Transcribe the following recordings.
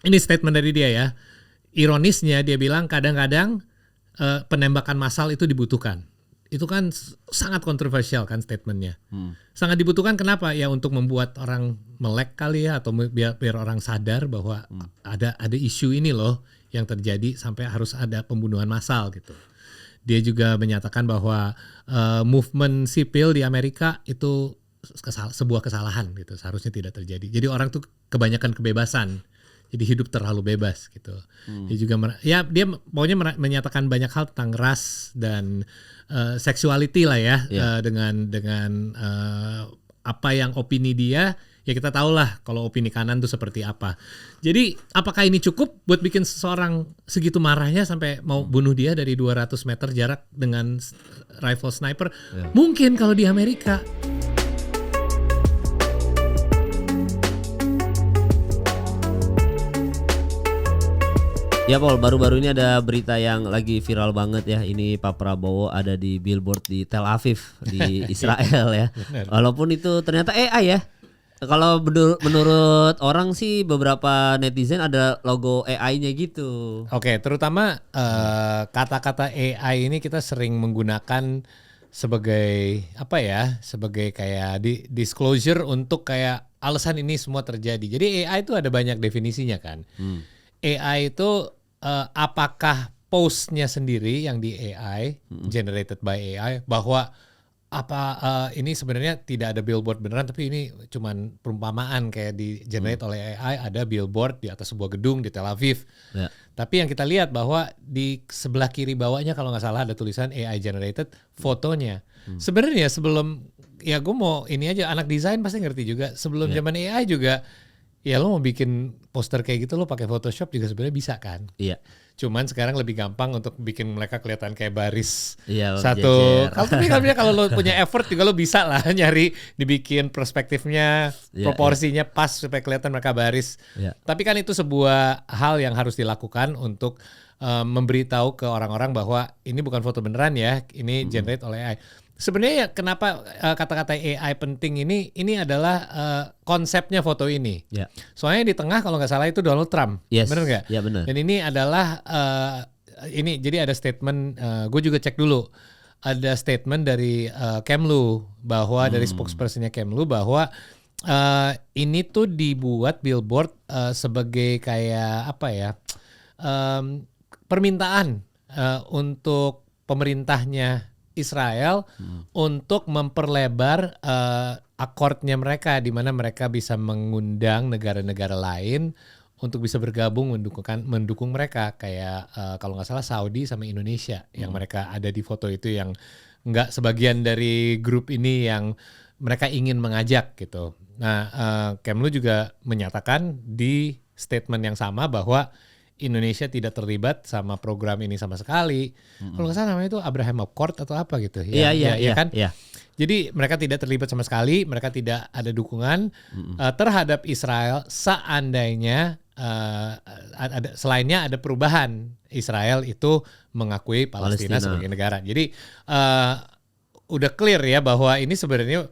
Ini statement dari dia ya. Ironisnya dia bilang kadang-kadang penembakan massal itu dibutuhkan. Itu kan sangat kontroversial kan statementnya. Sangat dibutuhkan kenapa? Ya untuk membuat orang melek kali ya, atau biar orang sadar bahwa ada isu ini loh yang terjadi sampai harus ada pembunuhan massal gitu. Dia juga menyatakan bahwa movement sipil di Amerika itu sebuah kesalahan gitu, seharusnya tidak terjadi. Jadi orang tuh kebanyakan kebebasan. Jadi hidup terlalu bebas gitu. Dia juga dia pokoknya menyatakan banyak hal tentang ras dan sexuality lah ya, dengan apa yang opini dia, ya kita tahu lah kalau opini kanan tuh seperti apa. Jadi apakah ini cukup buat bikin seseorang segitu marahnya sampai mau bunuh dia dari 200 meter jarak dengan rifle sniper? Mungkin kalau di Amerika. Ya Paul, baru-baru ini ada berita yang lagi viral banget ya. Ini Pak Prabowo ada di billboard di Tel Aviv di Israel ya. Walaupun itu ternyata AI ya. Kalau menurut orang sih beberapa netizen ada logo AI-nya gitu. Oke, terutama kata-kata AI ini kita sering menggunakan sebagai apa ya? Sebagai kayak disclosure untuk kayak alasan ini semua terjadi. Jadi AI itu ada banyak definisinya kan. AI itu apakah postnya sendiri yang di AI, generated by AI, bahwa ini sebenarnya tidak ada billboard beneran, tapi ini cuman perumpamaan kayak di generate oleh AI, ada billboard di atas sebuah gedung di Tel Aviv. Ya. Tapi yang kita lihat bahwa di sebelah kiri bawahnya kalau nggak salah ada tulisan AI generated fotonya. Sebenarnya sebelum, ya gue mau ini aja, anak desain pasti ngerti juga, sebelum zaman AI juga ya lo mau bikin poster kayak gitu lo pakai Photoshop juga sebenarnya bisa kan. Iya. Cuman sekarang lebih gampang untuk bikin mereka kelihatan kayak baris satu. Tapi kalau lo punya effort juga lo bisa lah nyari dibikin perspektifnya, proporsinya pas supaya kelihatan mereka baris. Tapi kan itu sebuah hal yang harus dilakukan untuk memberitahu ke orang-orang bahwa ini bukan foto beneran ya, ini generate oleh AI. Sebenarnya ya kenapa kata-kata AI penting ini adalah konsepnya foto ini. Yeah. Soalnya di tengah kalau nggak salah itu Donald Trump, bener nggak? Ya bener. Dan ini adalah ini jadi ada statement, gue juga cek dulu, ada statement dari Kemlu bahwa dari spokespersonnya Kemlu bahwa ini tuh dibuat billboard sebagai kayak apa ya, permintaan untuk pemerintahnya Israel untuk memperlebar akordnya mereka, di mana mereka bisa mengundang negara-negara lain untuk bisa bergabung mendukung mereka, kayak kalau nggak salah Saudi sama Indonesia yang mereka ada di foto itu, yang nggak sebagian dari grup ini yang mereka ingin mengajak gitu. Nah, Kemlu juga menyatakan di statement yang sama bahwa Indonesia tidak terlibat sama program ini sama sekali. Kalau nggak salah namanya itu Abraham Accord atau apa gitu. Iya kan? Iya. Jadi mereka tidak terlibat sama sekali, mereka tidak ada dukungan terhadap Israel seandainya selainnya ada perubahan Israel itu mengakui Palestina sebagai negara. Jadi udah clear ya bahwa ini sebenarnya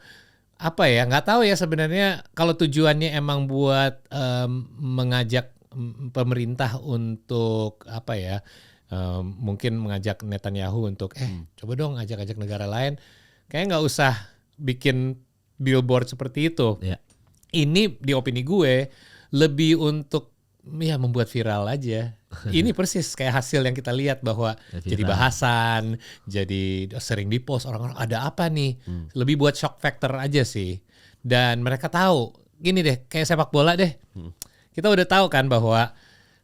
apa ya, nggak tahu ya sebenarnya kalau tujuannya emang buat mengajak pemerintah untuk apa ya, mungkin mengajak Netanyahu untuk coba dong ajak-ajak negara lain, kayaknya nggak usah bikin billboard seperti itu. Ini di opini gue lebih untuk ya membuat viral aja. Ini persis kayak hasil yang kita lihat bahwa jadi bahasan, jadi sering dipost orang-orang, ada apa nih, lebih buat shock factor aja sih. Dan mereka tahu gini deh, kayak sepak bola deh. Kita udah tahu kan bahwa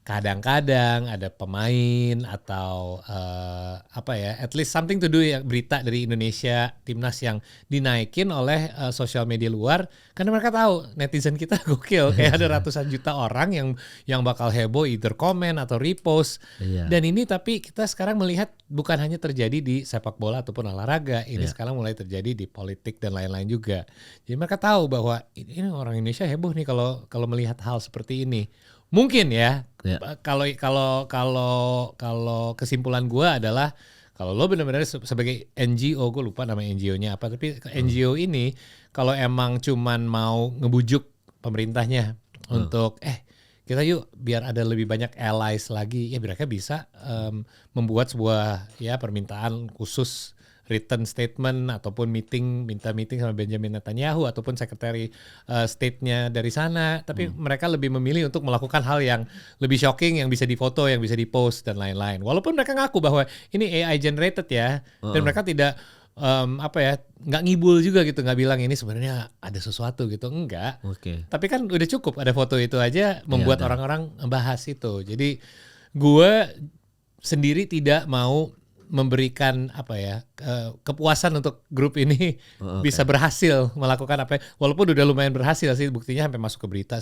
kadang-kadang ada pemain atau apa ya, at least something to do ya, berita dari Indonesia timnas yang dinaikin oleh sosial media luar, karena mereka tahu netizen kita gokil, kayak ada ratusan juta orang yang bakal heboh either komen atau repost. Dan ini tapi kita sekarang melihat bukan hanya terjadi di sepak bola ataupun olahraga, ini sekarang mulai terjadi di politik dan lain-lain juga. Jadi mereka tahu bahwa ini orang Indonesia heboh nih kalau melihat hal seperti ini. Mungkin ya, kalau kesimpulan gue adalah kalau lo benar-benar sebagai NGO, gue lupa nama NGO-nya apa, tapi NGO ini kalau emang cuman mau ngebujuk pemerintahnya untuk kita yuk biar ada lebih banyak allies lagi, ya mereka bisa membuat sebuah ya permintaan khusus written statement ataupun minta meeting sama Benjamin Netanyahu ataupun sekretari state-nya dari sana. Tapi mereka lebih memilih untuk melakukan hal yang lebih shocking, yang bisa difoto, yang bisa dipost dan lain-lain. Walaupun mereka ngaku bahwa ini AI generated ya, dan mereka tidak nggak ngibul juga gitu, nggak bilang ini sebenarnya ada sesuatu gitu, enggak. Tapi kan udah cukup ada foto itu aja membuat orang-orang bahas itu. Jadi gue sendiri tidak mau memberikan kepuasan untuk grup ini bisa berhasil melakukan walaupun udah lumayan berhasil sih, buktinya sampai masuk ke berita.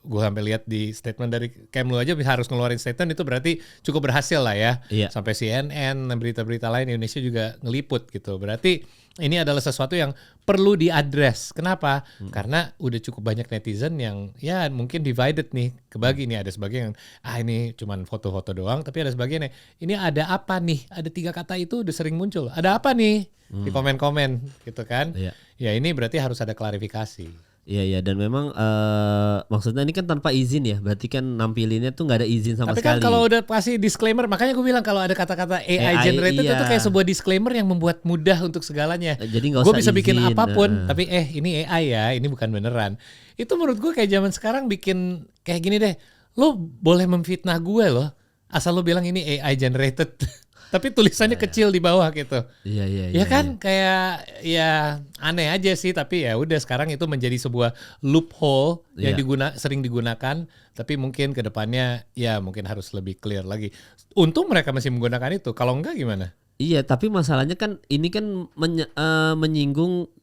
Gue sampai lihat di statement dari Kemlu aja harus ngeluarin statement, itu berarti cukup berhasil lah ya. Sampai CNN, berita-berita lain Indonesia juga ngeliput gitu. Berarti ini adalah sesuatu yang perlu diadres. Kenapa? Karena udah cukup banyak netizen yang ya mungkin divided nih, kebagi nih. Ada sebagian yang ini cuman foto-foto doang, tapi ada sebagian yang ini ada apa nih? Ada 3 kata itu udah sering muncul. Ada apa nih? Di komen-komen gitu kan. Ya ini berarti harus ada klarifikasi. Iya, dan memang maksudnya ini kan tanpa izin ya, berarti kan nampilinnya tuh nggak ada izin sama sekali. Tapi kan kalau udah pasti disclaimer, makanya gue bilang kalau ada kata-kata AI generated itu kayak sebuah disclaimer yang membuat mudah untuk segalanya. Jadi nggak usah bisa bikin apapun, tapi ini AI ya, ini bukan beneran. Itu menurut gue kayak zaman sekarang bikin kayak gini deh, lo boleh memfitnah gue loh, asal lo bilang ini AI generated. Tapi tulisannya kecil di bawah gitu. Iya kan. Kayak ya aneh aja sih, tapi ya udah sekarang itu menjadi sebuah loophole yang sering digunakan, tapi mungkin ke depannya ya mungkin harus lebih clear lagi. Untung mereka masih menggunakan itu. Kalau enggak gimana? Iya, tapi masalahnya kan ini kan menyinggung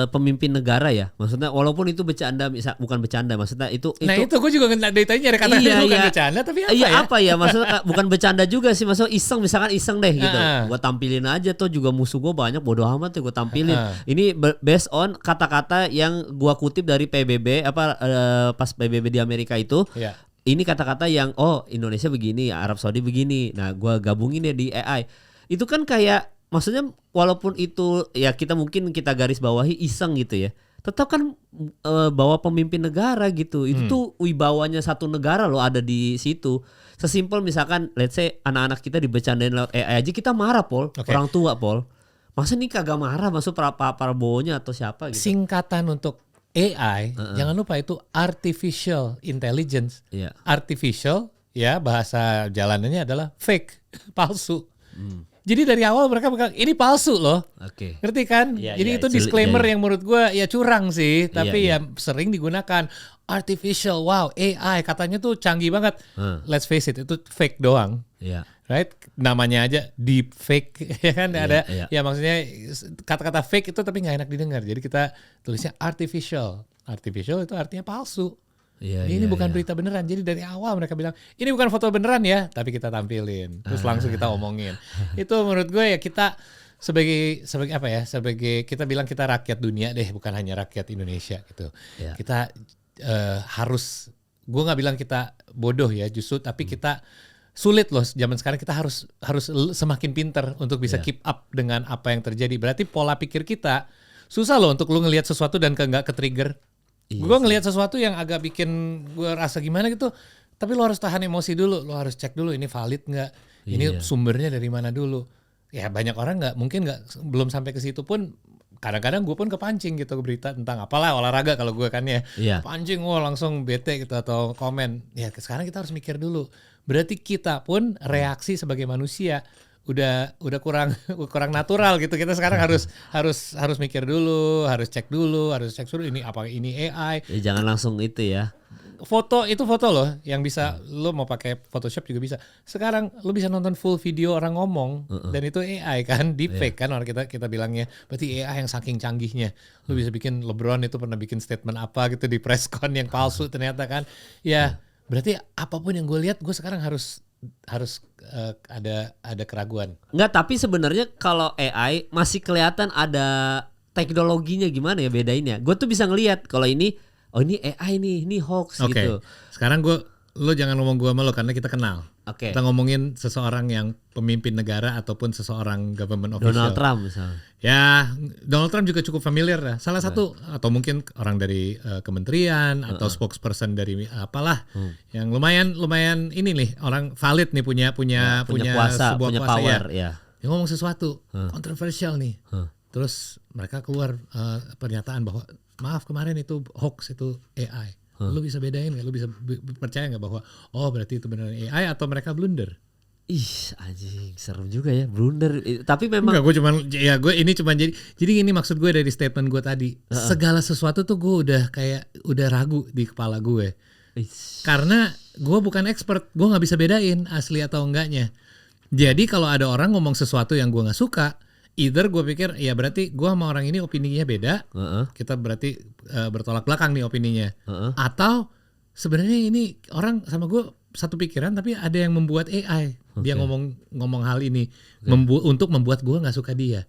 pemimpin negara ya. Maksudnya walaupun itu bercanda, bukan bercanda, maksudnya itu. Nah itu gue juga ditanya ada kata itu bukan bercanda, tapi apa ya? Apa ya? Maksudnya bukan bercanda juga sih, maksudnya iseng, misalkan iseng deh gitu. Gue tampilin aja tuh, juga musuh gue banyak, bodo amat tuh gue tampilin. Ini based on kata-kata yang gue kutip dari PBB pas PBB di Amerika itu. Ini kata-kata yang Indonesia begini, Arab Saudi begini. Nah gue gabungin deh di AI. Itu kan kayak maksudnya walaupun itu ya kita garis bawahi iseng gitu ya, tetap kan bawa pemimpin negara gitu. Itu tuh wibawanya satu negara loh ada di situ. Sesimpel misalkan let's say anak-anak kita dibecandain lewat AI aja kita marah Pol. Orang tua Pol. Masa nih kagak marah masuk Prabowo-nya atau siapa gitu. Singkatan untuk AI jangan lupa itu artificial intelligence. Artificial ya bahasa jalanannya adalah fake, palsu. Jadi dari awal mereka bilang ini palsu loh, ngerti kan? Jadi itu disclaimer yang menurut gue ya curang sih, tapi ya sering digunakan. Artificial, wow, AI katanya tuh canggih banget. Let's face it, itu fake doang, right? Namanya aja deep fake, ya kan? Ya maksudnya kata-kata fake itu tapi nggak enak didengar. Jadi kita tulisnya artificial. Artificial itu artinya palsu. Ini bukan berita beneran. Jadi dari awal mereka bilang ini bukan foto beneran ya, tapi kita tampilin. Terus langsung kita omongin. Itu menurut gue ya kita sebagai apa ya? Sebagai kita bilang kita rakyat dunia deh, bukan hanya rakyat Indonesia gitu. Kita harus, gue nggak bilang kita bodoh ya, justru tapi kita sulit loh zaman sekarang. Kita harus semakin pinter untuk bisa keep up dengan apa yang terjadi. Berarti pola pikir kita susah loh untuk lu ngelihat sesuatu dan nggak ke-trigger. Gue ngelihat sesuatu yang agak bikin gue rasa gimana gitu, tapi lo harus tahan emosi dulu, lo harus cek dulu ini valid nggak, ini sumbernya dari mana dulu. Ya banyak orang mungkin belum sampai ke situ pun, kadang-kadang gue pun kepancing gitu ke berita tentang apalah olahraga kalau gue kan ya, pancing langsung bete gitu atau komen. Ya sekarang kita harus mikir dulu, berarti kita pun reaksi sebagai manusia udah kurang natural gitu. Kita sekarang harus mikir dulu, harus cek dulu ini apa, ini AI. Ya, jangan langsung itu ya. Foto loh yang bisa lo mau pakai Photoshop juga bisa. Sekarang lo bisa nonton full video orang ngomong dan itu AI kan, deepfake kan orang kita bilangnya. Berarti AI yang saking canggihnya. Lo bisa bikin LeBron itu pernah bikin statement apa gitu di press con yang palsu ternyata kan. Ya, berarti apapun yang gue lihat gue sekarang harus ada keraguan. Enggak, tapi sebenarnya kalau AI masih kelihatan ada teknologinya gimana ya bedainnya. Gue tuh bisa ngelihat kalau ini AI nih, ini hoax gitu. Sekarang gue lo jangan ngomong gue sama lo karena kita kenal. Oke. Kita ngomongin seseorang yang pemimpin negara ataupun seseorang government official. Donald Trump misalnya. Ya, Donald Trump juga cukup familiar ya. Salah satu atau mungkin orang dari kementerian atau spokesperson dari apalah yang lumayan ini nih orang valid nih punya kuasa, sebuah punya kuasa power ya. Dia ngomong sesuatu kontroversial nih. Terus mereka keluar pernyataan bahwa maaf kemarin itu hoax, itu AI. Lu bisa bedain nggak? Lu bisa percaya nggak bahwa berarti itu beneran AI atau mereka blunder? Ih, anjing, serem juga ya blunder. Tapi memang enggak, gue ini cuma jadi ini maksud gue dari statement gue tadi. Segala sesuatu tuh gue udah ragu di kepala gue. Karena gue bukan expert, gue nggak bisa bedain asli atau enggaknya. Jadi kalau ada orang ngomong sesuatu yang gue nggak suka, either gue pikir ya berarti gue sama orang ini opininya beda, kita berarti bertolak belakang nih opininya, atau sebenarnya ini orang sama gue satu pikiran tapi ada yang membuat AI dia ngomong hal ini untuk membuat gue nggak suka dia.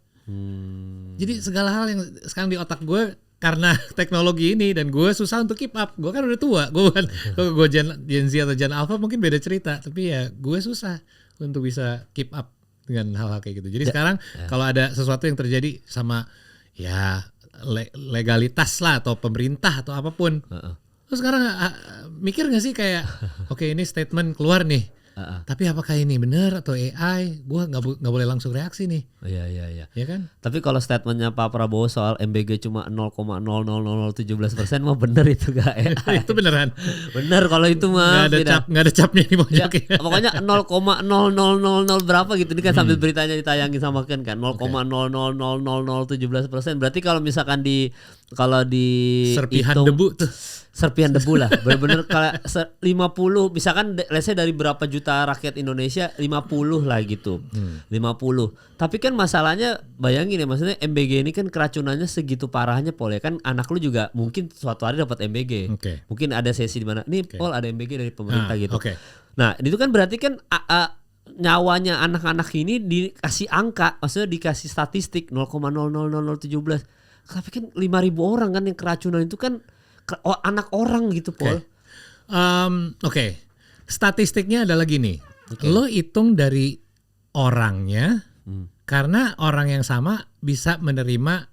Jadi segala hal yang sekarang di otak gue karena teknologi ini dan gue susah untuk keep up. Gue kan udah tua, gue Gen Z atau Gen Alpha mungkin beda cerita, tapi ya gue susah untuk bisa keep up dengan hal-hal kayak gitu. Jadi sekarang kalau ada sesuatu yang terjadi sama ya legalitas lah atau pemerintah atau apapun, terus sekarang mikir nggak sih kayak oke, ini statement keluar nih, tapi apakah ini benar atau AI? Gue nggak boleh langsung reaksi nih. Iya. Ya kan? Tapi kalau statementnya Pak Prabowo soal MBG cuma 0,00017% mah bener itu gak AI? Itu beneran. Bener kalau itu mah. Nggak ada capnya di pojoknya. Ya, pokoknya 0,0000 berapa gitu. Ini kan sambil beritanya ditayangin sama Ken kan 0,0000017%. Berarti kalau misalkan di serpihan hitung, debu tuh. Serpihan debu lah. Bener-bener kalau 50 misalkan let's say dari berapa juta rakyat Indonesia 50 lah gitu. 50. Tapi kan masalahnya bayangin ya, maksudnya MBG ini kan keracunannya segitu parahnya Pol ya kan, anak lu juga mungkin suatu hari dapat MBG. Mungkin ada sesi di mana nih Pol ada MBG dari pemerintah gitu. Nah, itu kan berarti kan nyawanya anak-anak ini dikasih angka, maksudnya dikasih statistik 0,00017. Tapi kan 5.000 orang kan yang keracunan itu kan anak orang gitu Pol. Statistiknya adalah gini. Lo hitung dari orangnya, karena orang yang sama bisa menerima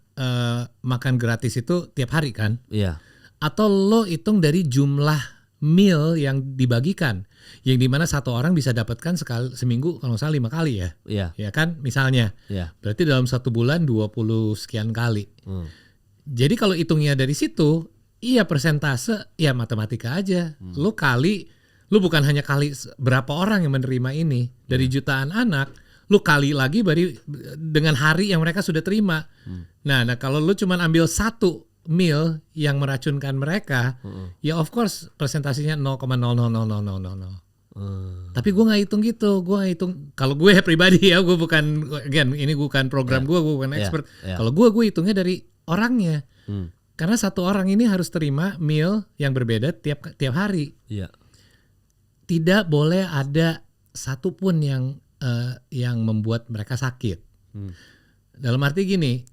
makan gratis itu tiap hari kan? Iya. Atau lo hitung dari jumlah meal yang dibagikan, yang dimana satu orang bisa dapatkan seminggu kalau nggak salah 5 kali ya? Iya. Ya kan misalnya. Iya. Berarti dalam 1 bulan 20 sekian kali. Jadi kalau hitungnya dari situ, iya persentase ya matematika aja. Lu bukan hanya kali berapa orang yang menerima ini dari jutaan anak, lu kali lagi dengan hari yang mereka sudah terima. Nah kalau lu cuma ambil satu meal yang meracunkan mereka, ya of course presentasinya 0,0000000. Tapi gue nggak hitung gitu, gue hitung kalau gue pribadi ya, gue bukan ini bukan program gue bukan expert. Kalau gue hitungnya dari orangnya. Karena satu orang ini harus terima meal yang berbeda tiap hari. Iya. Tidak boleh ada satupun yang membuat mereka sakit. Dalam arti gini,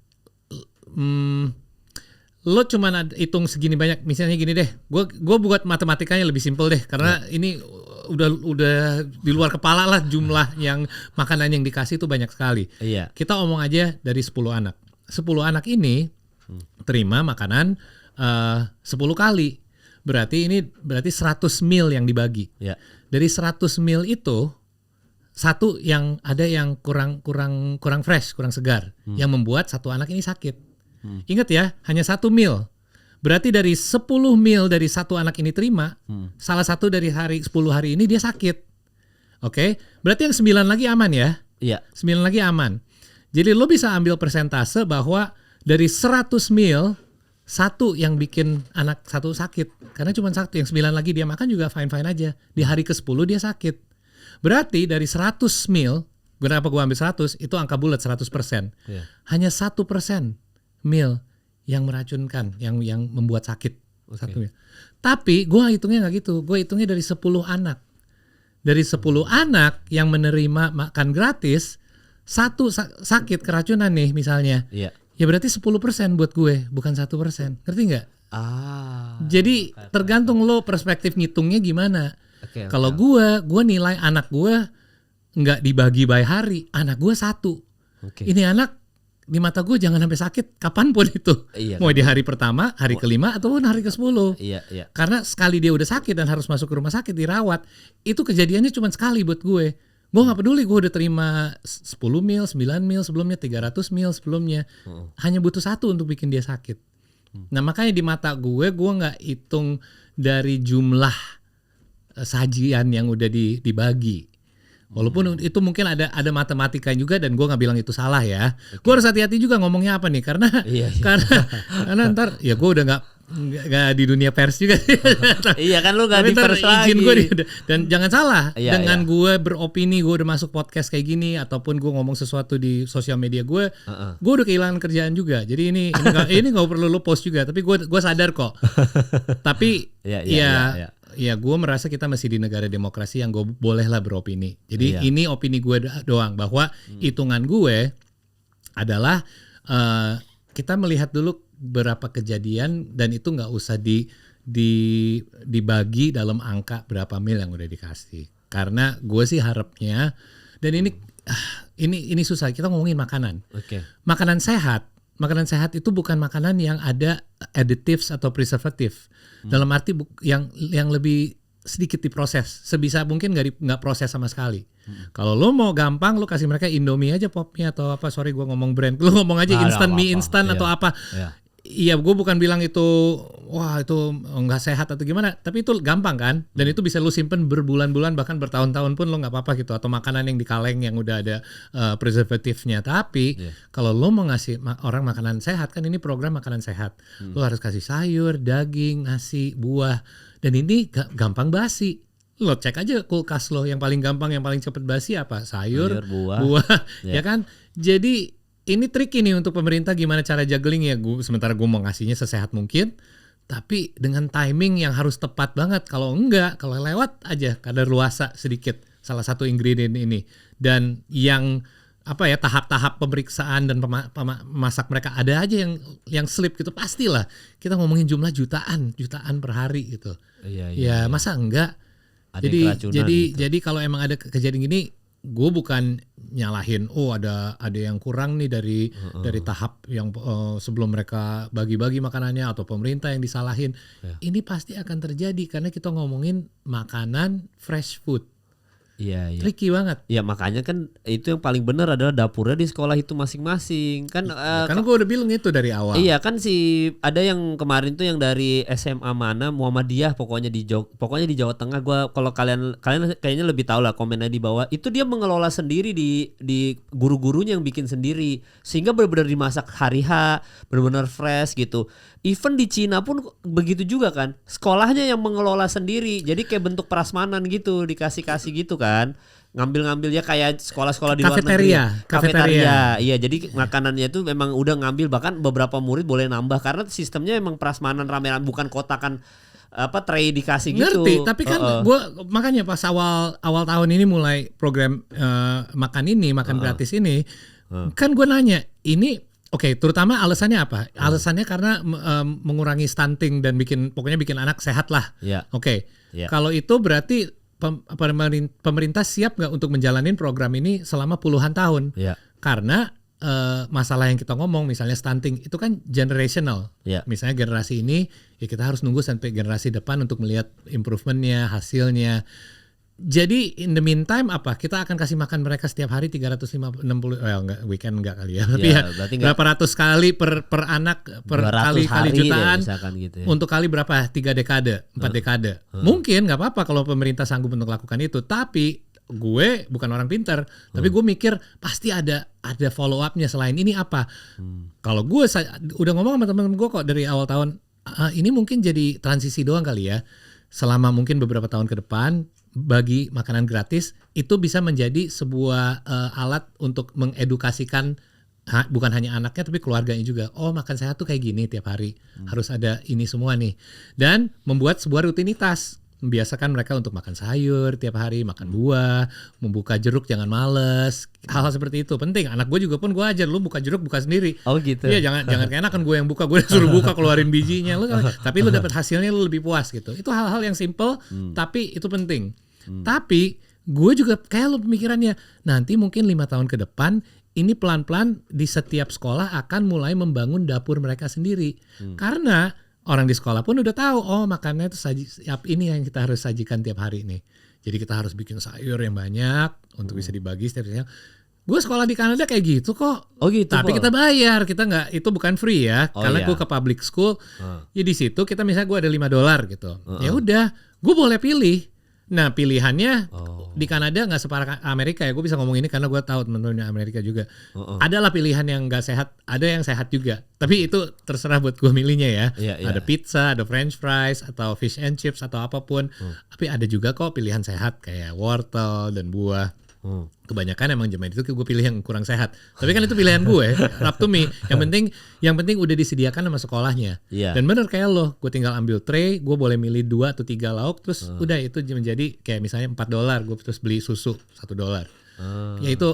lo cuman hitung segini banyak, misalnya gini deh, gue buat matematikanya lebih simpel deh, karena ini udah di luar kepala lah jumlah yang makanan yang dikasih itu banyak sekali. Iya. Kita omong aja dari 10 anak. 10 anak ini terima makanan 10 kali. Berarti 100 meal yang dibagi. Ya. Dari 100 meal itu satu yang ada yang kurang fresh, kurang segar, yang membuat satu anak ini sakit. Ingat ya, hanya 1 meal. Berarti dari 10 meal dari satu anak ini terima, salah satu dari 10 hari ini dia sakit. Oke? Berarti yang 9 lagi aman ya? Iya. 9 lagi aman. Jadi lo bisa ambil persentase bahwa dari 100 meal, satu yang bikin anak satu sakit. Karena cuma satu, yang 9 lagi dia makan juga fine-fine aja. Di hari ke-10 dia sakit. Berarti dari 100 meal, kenapa gue ambil 100, itu angka bulat 100%. Yeah. Hanya 1% meal yang meracunkan, yang membuat sakit. Satunya. Tapi gue hitungnya gak gitu, gue hitungnya dari 10 anak. Dari 10 anak yang menerima makan gratis, satu sakit keracunan nih misalnya. Yeah. Ya berarti 10% buat gue, bukan 1%. Ngerti nggak? Jadi tergantung lo perspektif ngitungnya gimana. Oke, Kalau gue nilai anak gue nggak dibagi by hari, anak gue satu. Oke. Ini anak di mata gue jangan sampai sakit kapanpun itu. Iya, Mau kan? di hari pertama, hari kelima, ataupun hari ke-10. Iya. Karena sekali dia udah sakit dan harus masuk ke rumah sakit dirawat, itu kejadiannya cuma sekali buat gue. Gue gak peduli, gue udah terima 10 mil, 9 mil sebelumnya, 300 mil sebelumnya. Hanya butuh satu untuk bikin dia sakit. Nah makanya di mata gue gak hitung dari jumlah sajian yang udah dibagi. Walaupun itu mungkin ada matematika juga, dan gue nggak bilang itu salah ya. Gue harus hati-hati juga ngomongnya apa nih, karena karena ntar ya gue udah nggak di dunia pers juga. Iya kan, lu nggak di pers lagi. Izin gue dan jangan salah dengan gue beropini, gue udah masuk podcast kayak gini ataupun gue ngomong sesuatu di sosial media gue udah kehilangan kerjaan juga. Jadi ini nggak perlu lu post juga, tapi gue sadar kok. Tapi ya gue merasa kita masih di negara demokrasi yang gue bolehlah beropini. Jadi ini opini gue doang, bahwa hitungan gue adalah kita melihat dulu berapa kejadian, dan itu nggak usah dibagi dalam angka berapa mil yang udah dikasih. Karena gue sih harapnya, dan ini susah, kita ngomongin makanan. Makanan sehat itu bukan makanan yang ada additives atau preservatif. Dalam arti yang lebih sedikit diproses, sebisa mungkin nggak proses sama sekali. Kalau lo mau gampang, lo kasih mereka Indomie aja popnya atau apa. Sorry gue ngomong brand, lo ngomong aja instan mie instan atau apa. Iya, gue bukan bilang itu wah itu nggak sehat atau gimana, tapi itu gampang kan, dan itu bisa lo simpen berbulan-bulan bahkan bertahun-tahun pun lo nggak apa-apa gitu. Atau makanan yang di kaleng yang udah ada preservatifnya. Tapi kalau lo mau ngasih orang makanan sehat, kan ini program makanan sehat, lo harus kasih sayur, daging, nasi, buah, dan ini gampang basi. Lo cek aja kulkas lo, yang paling gampang, yang paling cepet basi apa? Sayur, buah, ya kan. Jadi ini trik ini untuk pemerintah, gimana cara juggling ya. Sementara gue mau ngasihnya sesehat mungkin, tapi dengan timing yang harus tepat banget. Kalau enggak, kalau lewat aja kadaluarsa sedikit salah satu ingredient ini, dan yang tahap-tahap pemeriksaan dan masak mereka ada aja yang slip gitu, pastilah. Kita ngomongin jumlah jutaan per hari gitu. Ya masa enggak? Jadi kalau emang ada kejadian gini, gue bukan nyalahin ada yang kurang nih dari tahap yang sebelum mereka bagi-bagi makanannya, atau pemerintah yang disalahin. Ini pasti akan terjadi karena kita ngomongin makanan fresh food. Iya. Tricky banget. Ya makanya kan itu yang paling benar adalah dapurnya di sekolah itu masing-masing kan. Karena gue udah bilang itu dari awal. Iya kan, ada yang kemarin tuh yang dari SMA mana Muhammadiyah pokoknya di Jawa Tengah. Gua kalau kalian kayaknya lebih tahu lah, komennya di bawah. Itu dia mengelola sendiri di guru-gurunya yang bikin sendiri, sehingga benar-benar dimasak hari H, benar-benar fresh gitu. Even di Cina pun begitu juga kan, sekolahnya yang mengelola sendiri, jadi kayak bentuk prasmanan gitu, dikasih gitu kan, ngambil ya kayak sekolah-sekolah di luar negeri. Kafeteria. Iya, jadi makanannya itu memang udah ngambil, bahkan beberapa murid boleh nambah karena sistemnya emang prasmanan rame-rame, bukan kotakan tray dikasih gitu. Ngerti, tapi kan gue makanya pas awal tahun ini mulai program makan gratis ini, kan gue nanya ini. Oke, terutama alasannya apa? Alasannya karena mengurangi stunting dan bikin anak sehat lah. Oke. Kalau itu berarti pemerintah siap nggak untuk menjalanin program ini selama puluhan tahun? Karena masalah yang kita ngomong, misalnya stunting itu kan generational. Misalnya generasi ini, ya kita harus nunggu sampai generasi depan untuk melihat improvementnya, hasilnya. Jadi in the meantime kita akan kasih makan mereka setiap hari 360, weekend enggak kali ya, tapi berapa ratus kali per anak, per kali jutaan gitu ya. Untuk kali berapa, 3 dekade, 4 dekade. Mungkin nggak apa-apa kalau pemerintah sanggup untuk lakukan itu, tapi gue bukan orang pintar, tapi gue mikir pasti ada follow up-nya selain ini apa. Kalau gue udah ngomong sama teman-teman gue kok dari awal tahun, ini mungkin jadi transisi doang kali ya, selama mungkin beberapa tahun ke depan. Bagi makanan gratis itu bisa menjadi sebuah alat untuk mengedukasikan bukan hanya anaknya tapi keluarganya juga. Oh, makan sehat tuh kayak gini tiap hari, harus ada ini semua nih, dan membuat sebuah rutinitas. membiasakan mereka untuk makan sayur tiap hari, makan buah, membuka jeruk jangan males. Hal-hal seperti itu penting. Anak gue juga pun gue ajar, lu buka jeruk buka sendiri. Oh gitu. Iya, jangan keenakan gue yang buka, gue suruh buka keluarin bijinya. Tapi lu dapat hasilnya lu lebih puas gitu. Itu hal-hal yang simple tapi itu penting. Tapi gue juga kayak lu pemikirannya nanti mungkin 5 tahun ke depan ini pelan-pelan di setiap sekolah akan mulai membangun dapur mereka sendiri. Karena orang di sekolah pun udah tahu, oh makannya itu siap ini yang kita harus sajikan tiap hari nih. Jadi kita harus bikin sayur yang banyak untuk bisa dibagi setiap hari. Gue sekolah di Kanada kayak gitu kok. Oh gitu. Tapi kita bayar, kita nggak, itu bukan free ya. Karena gue ke public school, ya di situ kita misalnya gue ada $5 gitu. Ya udah, gue boleh pilih. Nah pilihannya di Kanada nggak separah Amerika ya. Gue bisa ngomong ini karena gue tahu teman-teman Amerika juga. Adalah pilihan yang nggak sehat, ada yang sehat juga. Tapi itu terserah buat gue milihnya ya. Ada pizza, ada French fries, atau fish and chips atau apapun. Tapi ada juga kok pilihan sehat kayak wortel dan buah. Kebanyakan emang zaman itu gue pilih yang kurang sehat. Tapi kan itu pilihan gue, up to me. Yang penting udah disediakan sama sekolahnya. Dan bener kayak lo, gue tinggal ambil tray, gue boleh milih 2 atau 3 lauk, terus udah itu menjadi kayak misalnya $4, gue terus beli susu $1. Ya itu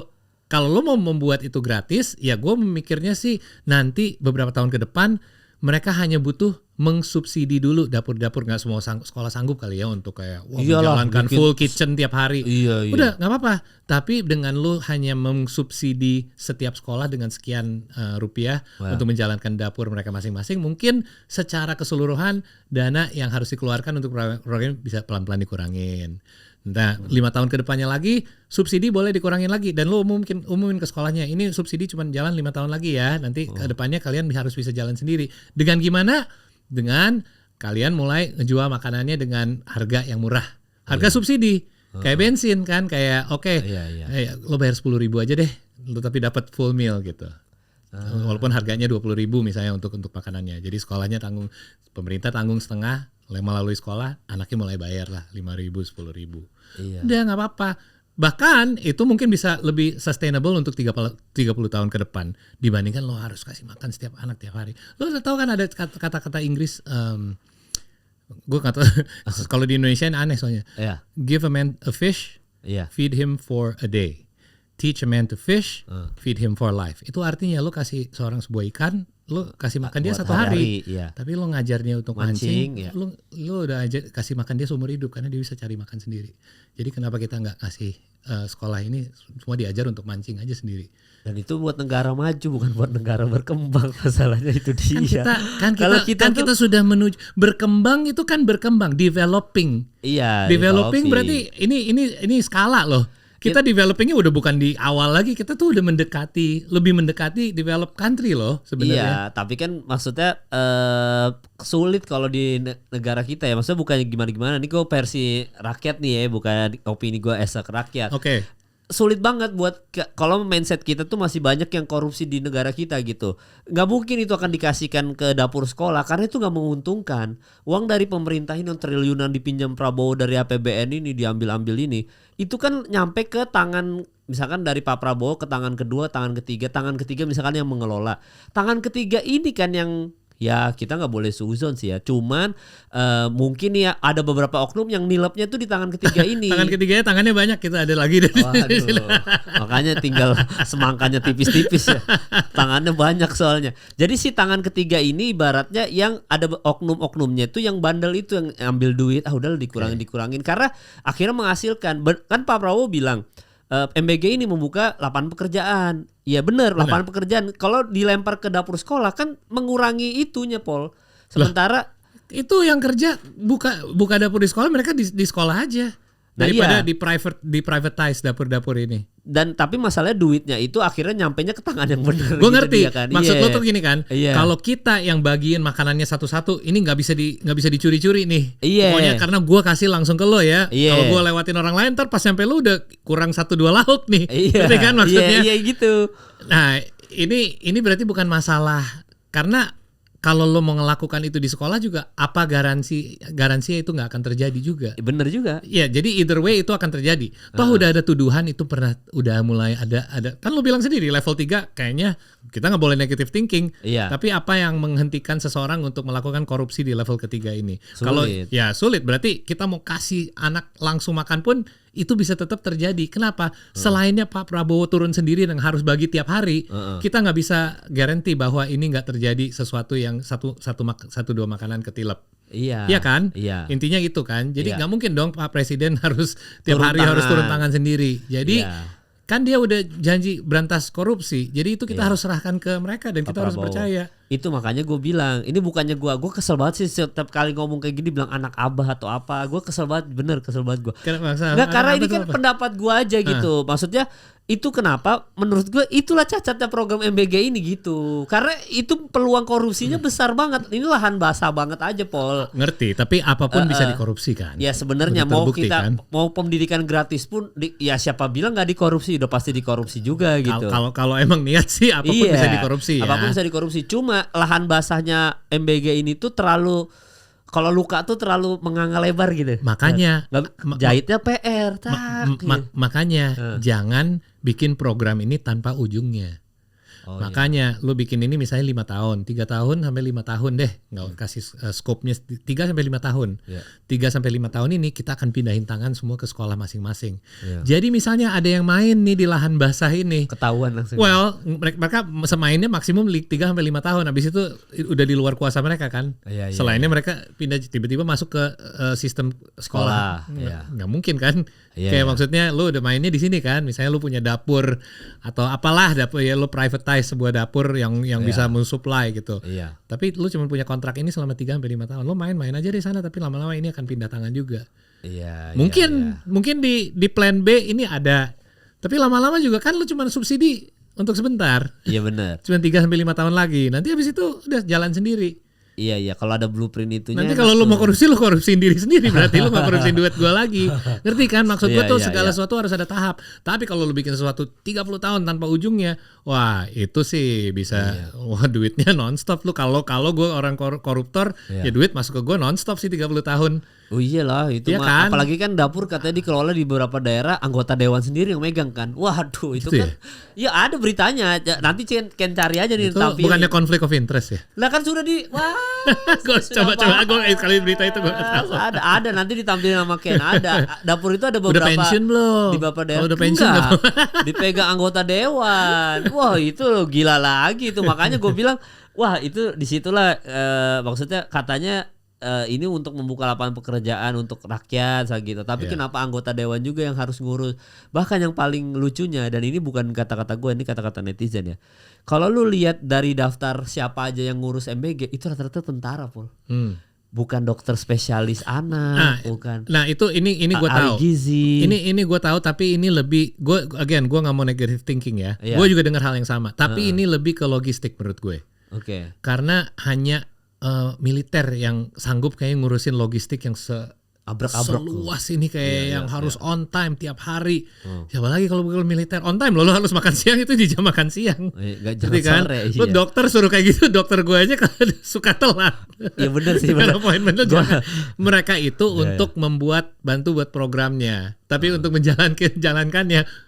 kalau lo mau membuat itu gratis, ya gue memikirnya sih nanti beberapa tahun ke depan mereka hanya butuh mengsubsidi dulu dapur-dapur, nggak semua sekolah sanggup kali ya untuk kayak menjalankan full kitchen tiap hari. Udah nggak apa-apa. Tapi dengan lu hanya mengsubsidi setiap sekolah dengan sekian rupiah untuk menjalankan dapur mereka masing-masing, mungkin secara keseluruhan dana yang harus dikeluarkan untuk program bisa pelan-pelan dikurangin. Nah, 5 tahun ke depannya lagi subsidi boleh dikurangin lagi dan lu umumin ke sekolahnya ini subsidi cuma jalan 5 tahun lagi ya. Nanti ke depannya kalian harus bisa jalan sendiri. Dengan gimana? Dengan kalian mulai ngejual makanannya dengan harga yang murah. Harga subsidi. Kayak bensin kan, kayak lo bayar 10.000 aja deh, lo tapi dapat full meal gitu. Walaupun harganya 20.000 misalnya untuk makanannya. Jadi sekolahnya tanggung, pemerintah tanggung setengah, melalui sekolah anaknya mulai bayar lah 5.000, 10.000. Udah nggak apa-apa. Bahkan itu mungkin bisa lebih sustainable untuk 30 tahun ke depan dibandingkan lo harus kasih makan setiap anak tiap hari. Lo udah tahu kan ada kata-kata Inggris, gue nggak tahu kalau di Indonesia ini aneh soalnya. Give a man a fish, feed him for a day. Teach a man to fish, feed him for life. Itu artinya lo kasih seorang sebuah ikan, lo kasih makan dia 1 hari. Tapi lo ngajarnya untuk mancing, lo udah kasih makan dia seumur hidup karena dia bisa cari makan sendiri. Jadi kenapa kita nggak kasih sekolah ini semua diajar untuk mancing aja sendiri? Dan itu buat negara maju, bukan buat negara berkembang. Masalahnya itu dia. Kalau kita sudah menuju berkembang, itu kan berkembang, developing. Developing berarti ini skala loh. Kita developingnya udah bukan di awal lagi, kita tuh udah lebih mendekati develop country loh sebenarnya. Iya, tapi kan maksudnya sulit kalau di negara kita ya. Maksudnya bukan gimana-gimana. Ini gue versi rakyat nih ya, bukan opini gue as a rakyat. Sulit banget buat kalau mindset kita tuh masih banyak yang korupsi di negara kita gitu. Nggak mungkin itu akan dikasihkan ke dapur sekolah karena itu nggak menguntungkan. Uang dari pemerintah ini yang triliunan dipinjam Prabowo dari APBN ini diambil ini, itu kan nyampe ke tangan misalkan dari Pak Prabowo ke tangan kedua, tangan ketiga misalkan yang mengelola. Tangan ketiga ini kan yang ya kita nggak boleh suzon sih ya. Cuman mungkin ya ada beberapa oknum yang nilapnya tuh di tangan ketiga ini. Tangan ketiganya tangannya banyak, kita ada lagi. Makanya tinggal semangkanya tipis-tipis ya. Tangannya banyak soalnya. Jadi si tangan ketiga ini ibaratnya yang ada oknum-oknumnya itu yang bandel itu yang ambil duit. Udah dikurangin karena akhirnya menghasilkan. Kan Pak Prabowo bilang MBG ini membuka lapangan pekerjaan. Iya benar, lapangan pekerjaan. Kalau dilempar ke dapur sekolah kan mengurangi itunya, Pol. Sementara itu yang kerja buka dapur di sekolah, mereka di sekolah aja. Daripada di privatize dapur-dapur ini. Dan tapi masalahnya duitnya itu akhirnya nyampenya ke tangan yang benar. Gue ngerti. Kan? Maksud lo tuh gini kan? Kalau kita yang bagiin makanannya satu-satu, ini nggak bisa dicuri-curi nih. Pokoknya karena gue kasih langsung ke lo ya. Kalau gue lewatin orang lain, ntar pas sampai lo udah kurang 1-2 lauk nih. Ngerti kan maksudnya? Iya gitu. Nah ini berarti bukan masalah karena kalau lo mau ngelakukan itu di sekolah juga, apa garansinya itu nggak akan terjadi juga. Bener juga. Ya, jadi either way itu akan terjadi. Toh udah ada tuduhan itu udah mulai ada. Kan lo bilang sendiri level 3 kayaknya kita nggak boleh negative thinking. Iya. Tapi apa yang menghentikan seseorang untuk melakukan korupsi di level ketiga ini? Sulit. Kalau ya sulit, berarti kita mau kasih anak langsung makan pun itu bisa tetap terjadi. Kenapa? Selainnya Pak Prabowo turun sendiri dan harus bagi tiap hari, kita nggak bisa garanti bahwa ini nggak terjadi sesuatu yang satu dua makanan ketilep. Iya. Iya kan? Iya. Intinya itu kan. Jadi Iya. nggak mungkin dong Pak Presiden harus tiap Turun hari tangan. harus turun tangan sendiri. Jadi Iya. kan dia udah janji berantas korupsi. Jadi itu kita harus serahkan ke mereka dan Pak kita harus Prabowo. percaya. Itu makanya gue bilang, ini bukannya gue kesel banget sih setiap kali ngomong kayak gini bilang anak abah atau apa. Gue kesel banget, bener kesel banget gue. Nggak, karena ini kan pendapat gue aja gitu. Maksudnya itu kenapa menurut gue itulah cacatnya program MBG ini gitu. Karena itu peluang korupsinya besar banget. Ini lahan basah banget aja, Pol. Ngerti, tapi apapun bisa dikorupsi kan. Ya sebenarnya Udah mau terbukti, kita kan? mau pendidikan gratis pun ya siapa bilang nggak dikorupsi, udah pasti dikorupsi juga gitu. Kalau emang niat sih apapun bisa dikorupsi ya. Apapun bisa dikorupsi. Cuma lahan basahnya MBG ini tuh terlalu, kalau luka tuh terlalu menganga lebar gitu. Makanya Jahitnya PR. makanya jangan bikin program ini tanpa ujungnya. Makanya lu bikin ini misalnya 5 tahun, 3 tahun sampai 5 tahun deh, nggak kasih scope-nya 3 sampai 5 tahun. 3 sampai 5 tahun ini kita akan pindahin tangan semua ke sekolah masing-masing. Jadi misalnya ada yang main nih di lahan basah ini. Ketahuan langsung. Well, mereka semainnya maksimum 3 sampai 5 tahun. Habis itu udah di luar kuasa mereka kan. Selainnya mereka pindah tiba-tiba masuk ke sistem sekolah. Nggak mungkin kan? Kayak maksudnya lu udah mainnya di sini kan. Misalnya lu punya dapur atau apalah dapur ya, lu privatize sebuah dapur yang bisa mensupply gitu. Tapi lu cuma punya kontrak ini selama 3 sampai 5 tahun. Lu main aja di sana, tapi lama-lama ini akan pindah tangan juga. Mungkin di plan B ini ada. Tapi lama-lama juga kan lu cuma subsidi untuk sebentar. Iya benar. Cuma 3 sampai 5 tahun lagi. Nanti habis itu udah jalan sendiri. Iya, kalau ada blueprint itunya. Nanti kalau lu mau korupsi, lu korupsiin diri sendiri, berarti lu gak korupsiin duit gua lagi. Ngerti kan? Maksud gua tuh segala sesuatu harus ada tahap. Tapi kalau lu bikin sesuatu 30 tahun tanpa ujungnya, wah itu sih bisa wah duitnya nonstop lu. Kalau gua orang koruptor, ya duit masuk ke gua nonstop sih 30 tahun. Oh iyalah itu Iya mah kan? Apalagi kan dapur katanya dikelola di beberapa daerah anggota dewan sendiri yang megang kan. Waduh itu Gitu kan. Ya ada beritanya. Nanti Ken cari aja nih Itu tampilin. bukannya konflik of interest ya? Lah kan sudah Gua coba gue sekali berita itu gue tahu. Ada nanti ditampilin sama Ken. Ada dapur itu ada beberapa. Udah pensiun belum? Di beberapa daerah. Udah pensiun enggak. belum? Dipegang anggota dewan. Wah itu gila lagi itu. Makanya gue bilang wah itu disitulah maksudnya katanya ini untuk membuka lapangan pekerjaan untuk rakyat gitu. Tapi kenapa anggota dewan juga yang harus ngurus? Bahkan yang paling lucunya, dan ini bukan kata-kata gue, ini kata-kata netizen ya. Kalau lu lihat dari daftar siapa aja yang ngurus MBG, itu rata-rata tentara, Pol. Bukan dokter spesialis anak, bukan. Nah itu ini gue tahu. Gizi. Ini gue tahu, tapi ini lebih gue nggak mau negative thinking ya. Gue juga dengar hal yang sama. Tapi ini lebih ke logistik menurut gue. Karena hanya militer yang sanggup kayak ngurusin logistik yang abrak-abrak seluas ini kayak yang harus on time tiap hari. Siapa lagi kalau bukan militer on time lo harus makan siang itu di jam makan siang. Jadi kan lo dokter suruh kayak gitu, dokter gue aja suka telat. Iya benar sih. Mereka itu untuk bantu buat programnya. Tapi untuk menjalankannya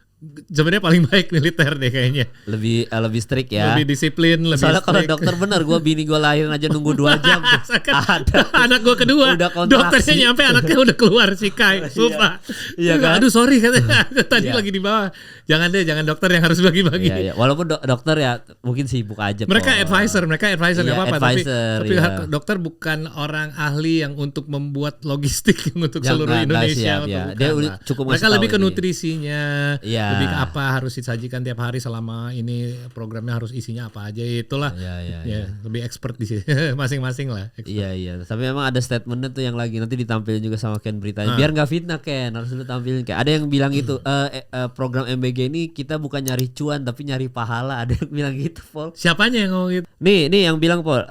sebenarnya paling baik militer deh kayaknya. Lebih strict ya. Lebih disiplin, lebih soalnya kalau dokter bener, gue bini gue lahir aja nunggu 2 jam. Ada. Anak gue kedua. Dokternya nyampe anaknya udah keluar si Kai. Sumpah. Iya kan? Aduh sorry katanya. Tadi lagi di bawah. Jangan dokter yang harus bagi-bagi. Iya. Walaupun dokter ya mungkin sibuk aja. Mereka advisor nggak apa-apa. Tapi iya. dokter bukan orang ahli yang untuk membuat logistik untuk seluruh Indonesia. Dia cukup mereka lebih ke nutrisinya. Iya. Lebih ke apa harus disajikan tiap hari selama ini programnya harus isinya apa aja, itulah. Ya, lebih expert di sini masing-masing lah. Iya. Tapi memang ada statementnya tuh yang lagi nanti ditampilin juga sama Ken beritanya. Biar nggak fitnah Ken, harus lu tampilin kayak. Ada yang bilang itu program MBG ini kita bukan nyari cuan tapi nyari pahala. Ada yang bilang gitu, Pol. Siapanya yang ngomong gitu? Nih yang bilang Pol.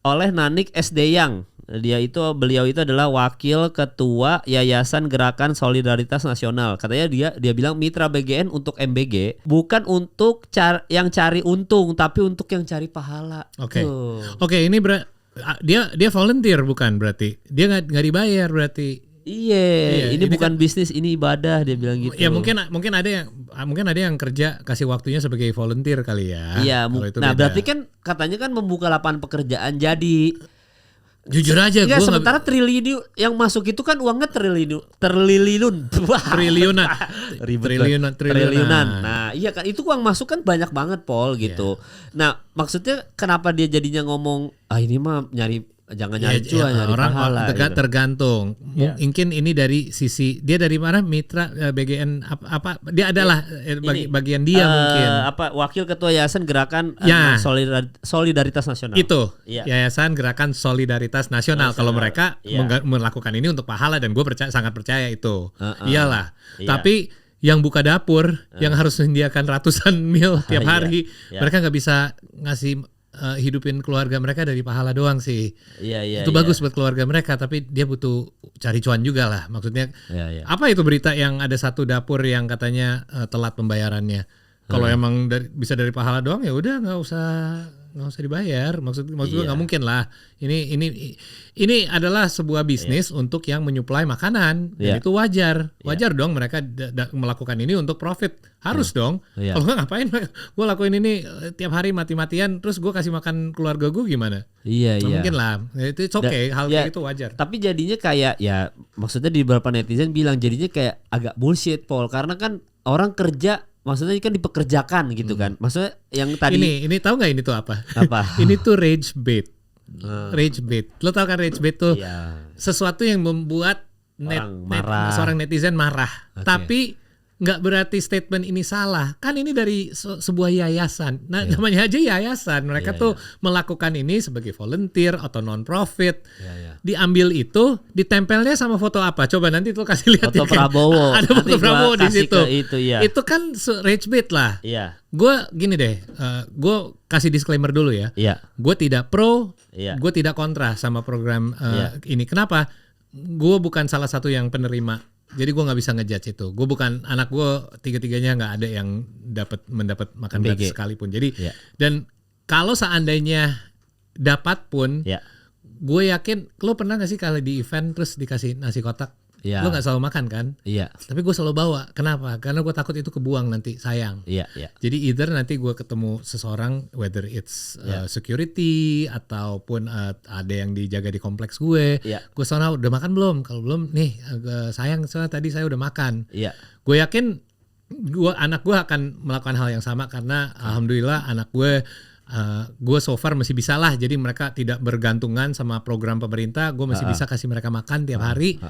Oleh Nanik SD Yang. Beliau itu adalah wakil ketua Yayasan Gerakan Solidaritas Nasional. Katanya dia bilang mitra BGN untuk MBG bukan untuk yang cari untung, tapi untuk yang cari pahala. Oke, ini dia volunteer bukan berarti? Dia nggak dibayar berarti? Iya, ini bukan bisnis, ini ibadah, dia bilang gitu. Ya mungkin ada yang kerja kasih waktunya sebagai volunteer kali ya. Iya, nah berarti kan katanya kan membuka lapangan pekerjaan. Jadi jujur aja gue sementara triliun yang masuk itu kan uangnya triliunan. Nah iya kan, itu uang masuk kan banyak banget Paul gitu. Nah maksudnya kenapa dia jadinya ngomong ini mah jangan nyari cuan, nyari orang pahala gitu. Tergantung. Mungkin ini dari sisi dia dari mana mitra BGN apa dia adalah bagian dia mungkin. Wakil ketua Yayasan Gerakan Solidaritas Nasional. Itu. Yayasan Gerakan Solidaritas Nasional. Kalau mereka melakukan ini untuk pahala dan gue sangat percaya itu. Iyalah. Tapi yang buka dapur yang harus menyediakan ratusan mil tiap hari, mereka nggak bisa ngasih hidupin keluarga mereka dari pahala doang sih. Itu bagus buat keluarga mereka, tapi dia butuh cari cuan juga lah. Maksudnya apa itu berita yang ada satu dapur yang katanya telat pembayarannya? Kalau emang bisa dari pahala doang ya udah nggak usah dibayar. Maksud gue nggak mungkin lah. Ini adalah sebuah bisnis untuk yang menyuplai makanan. Dan itu wajar dong mereka melakukan ini untuk profit. Harus dong. Kalau nggak ngapain gue lakuin ini tiap hari mati-matian terus gue kasih makan keluarga gue gimana? Mungkin lah. Itu okay. Hal kayak itu wajar. Tapi jadinya kayak maksudnya di beberapa netizen bilang jadinya kayak agak bullshit Paul, karena kan orang kerja maksudnya kan dipekerjakan gitu kan. Maksudnya yang tadi ini tahu nggak ini tuh apa? Ini tuh rage bait. Rage bait. Lo tau kan rage bait tuh? Sesuatu yang membuat seorang netizen marah. Tapi nggak berarti statement ini salah. Kan ini dari sebuah yayasan. Nah, namanya aja yayasan. Mereka tuh melakukan ini sebagai volunteer atau non-profit. Diambil itu, ditempelnya sama foto apa? Coba nanti tuh kasih lihat foto Prabowo. Ada foto Prabowo di situ. Itu kan rage bait lah. Gue gini deh, gue kasih disclaimer dulu ya. Gue tidak pro, gue tidak kontra sama program ini. Kenapa? Gue bukan salah satu yang penerima. Jadi gue nggak bisa ngejudge itu. Gue bukan, anak gue tiga-tiganya nggak ada yang mendapat makan gratis sekalipun. Jadi dan kalau seandainya dapat pun, gue yakin lo pernah nggak sih kalau di event terus dikasih nasi kotak, lo nggak selalu makan kan? Tapi gue selalu bawa. Kenapa? Karena gue takut itu kebuang nanti, sayang. Jadi either nanti gue ketemu seseorang, whether it's security ataupun ada yang dijaga di kompleks gue selalu udah makan belum? Kalau belum, nih sayang soalnya tadi saya udah makan. Gue yakin anak gue akan melakukan hal yang sama karena alhamdulillah anak gue so far masih bisa lah. Jadi mereka tidak bergantungan sama program pemerintah. Gue masih bisa kasih mereka makan tiap hari.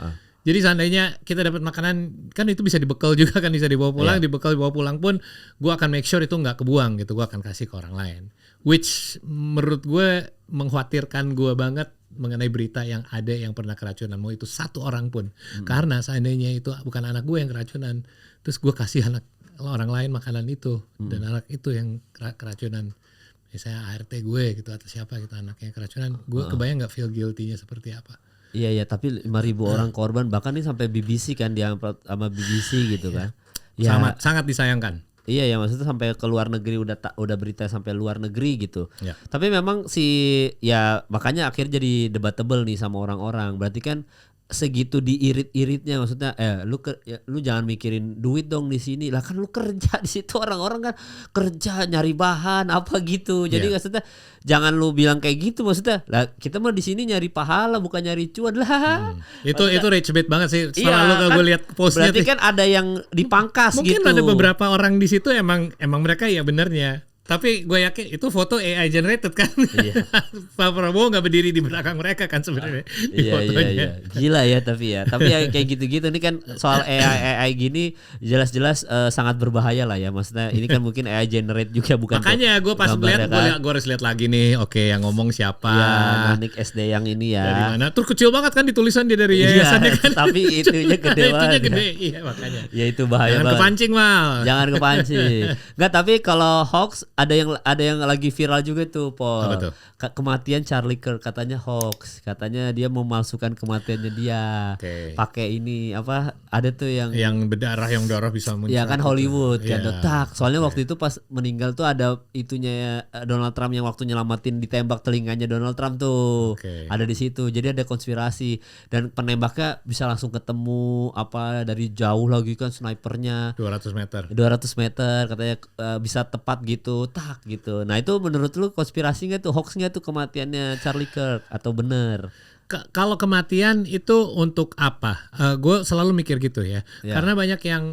Jadi seandainya kita dapat makanan, kan itu bisa dibekal juga kan, bisa dibawa pulang, dibawa pulang pun gue akan make sure itu nggak kebuang gitu, gue akan kasih ke orang lain. Which menurut gue mengkhawatirkan gue banget mengenai berita yang ada yang pernah keracunan, mau itu satu orang pun. Karena seandainya itu bukan anak gue yang keracunan, terus gue kasih anak orang lain makanan itu, dan anak itu yang keracunan, misalnya ART gue gitu atau siapa gitu anaknya keracunan, gue kebayang nggak feel guilty-nya seperti apa. Iya tapi 5.000 orang korban, bahkan ini sampai BBC kan, diangkat sama BBC gitu kan. Sangat disayangkan. Iya maksudnya sampai ke luar negeri, udah berita sampai luar negeri gitu. Tapi memang makanya akhirnya jadi debatable nih sama orang-orang. Berarti kan segitu diirit-iritnya, maksudnya lu jangan mikirin duit dong di sini lah, kan lu kerja di situ, orang-orang kan kerja nyari bahan apa gitu. Jadi maksudnya jangan lu bilang kayak gitu, maksudnya lah kita mah di sini nyari pahala bukan nyari cuan lah. Itu rage bait banget sih. Setelah lu kalau gue lihat postnya, berarti kan ada yang dipangkas mungkin gitu. Mungkin ada beberapa orang di situ emang mereka ya benernya. Tapi gue yakin itu foto AI generated kan. Pak Prabowo nggak berdiri di belakang mereka kan sebenarnya di fotonya. Iya. Gila ya tapi ya kayak gitu-gitu. Ini kan soal AI gini jelas-jelas sangat berbahaya lah ya. Maksudnya ini kan mungkin AI generate juga, bukan. Makanya gue pas lihat gue harus lihat lagi nih. Oke, yang ngomong siapa? Nanik SD yang ini ya. Dari mana? Terus kecil banget kan ditulisan dia dari yayasannya kan. Tapi itunya gede banget. Iya makanya. Ya itu bahaya banget. Jangan kepancing mal. Jangan kepancing. Enggak, tapi kalau hoax ada yang lagi viral juga tuh, Paul. Apa tuh? Kematian Charlie Kirk katanya hoax. Katanya dia memalsukan kematiannya dia. Oke. Pakai ini apa? Ada tuh yang berdarah, yang darah bisa muncul. ya kan Hollywood kan Iya. tak. Soalnya waktu itu pas meninggal tuh ada itunya Donald Trump yang waktu nyelamatin ditembak telinganya Donald Trump tuh. Oke. Ada di situ. Jadi ada konspirasi dan penembaknya bisa langsung ketemu apa dari jauh lagi kan snipernya. 200 meter. 200 meter katanya bisa tepat gitu, tak gitu. Nah itu menurut lu konspirasi nggak tuh, hoax nggak tuh kematiannya Charlie Kirk atau bener? Kalau kematian itu untuk apa? Gue selalu mikir gitu ya. Ya. Karena banyak yang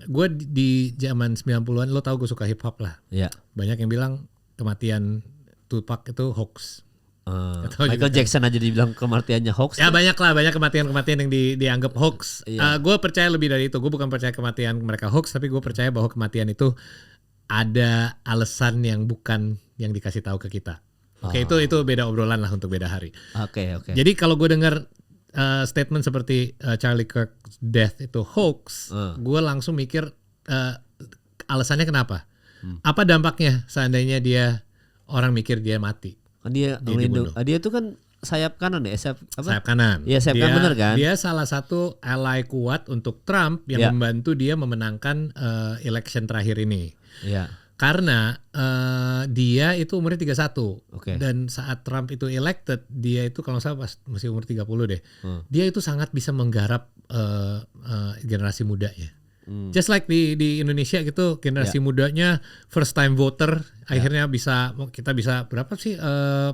gue di zaman 90-an, lo tau gue suka hip hop lah. Ya. Banyak yang bilang kematian Tupac itu hoax. Atau Michael juga Jackson aja dibilang kematiannya hoax. ya banyak kematian yang dianggap hoax. Iya. Gue percaya lebih dari itu. Gue bukan percaya kematian mereka hoax, tapi gue percaya bahwa kematian itu ada alasan yang bukan yang dikasih tahu ke kita. Oke, itu beda obrolan lah untuk beda hari. Oke. Jadi kalau gue dengar statement seperti Charlie Kirk death itu hoax, gue langsung mikir alasannya kenapa? Apa dampaknya seandainya orang mikir dia mati? Dia melindungi. Dia tuh kan sayap kanan ya, sayap kanan. Iya, sayap kanan bener kan? Dia salah satu ally kuat untuk Trump yang membantu dia memenangkan election terakhir ini. Iya. Karena dia itu umurnya 31. Oke. Dan saat Trump itu elected, dia itu kalau nggak salah masih umur 30 deh. Dia itu sangat bisa menggarap generasi muda ya. Just like di Indonesia gitu, generasi mudanya first time voter akhirnya kita bisa berapa sih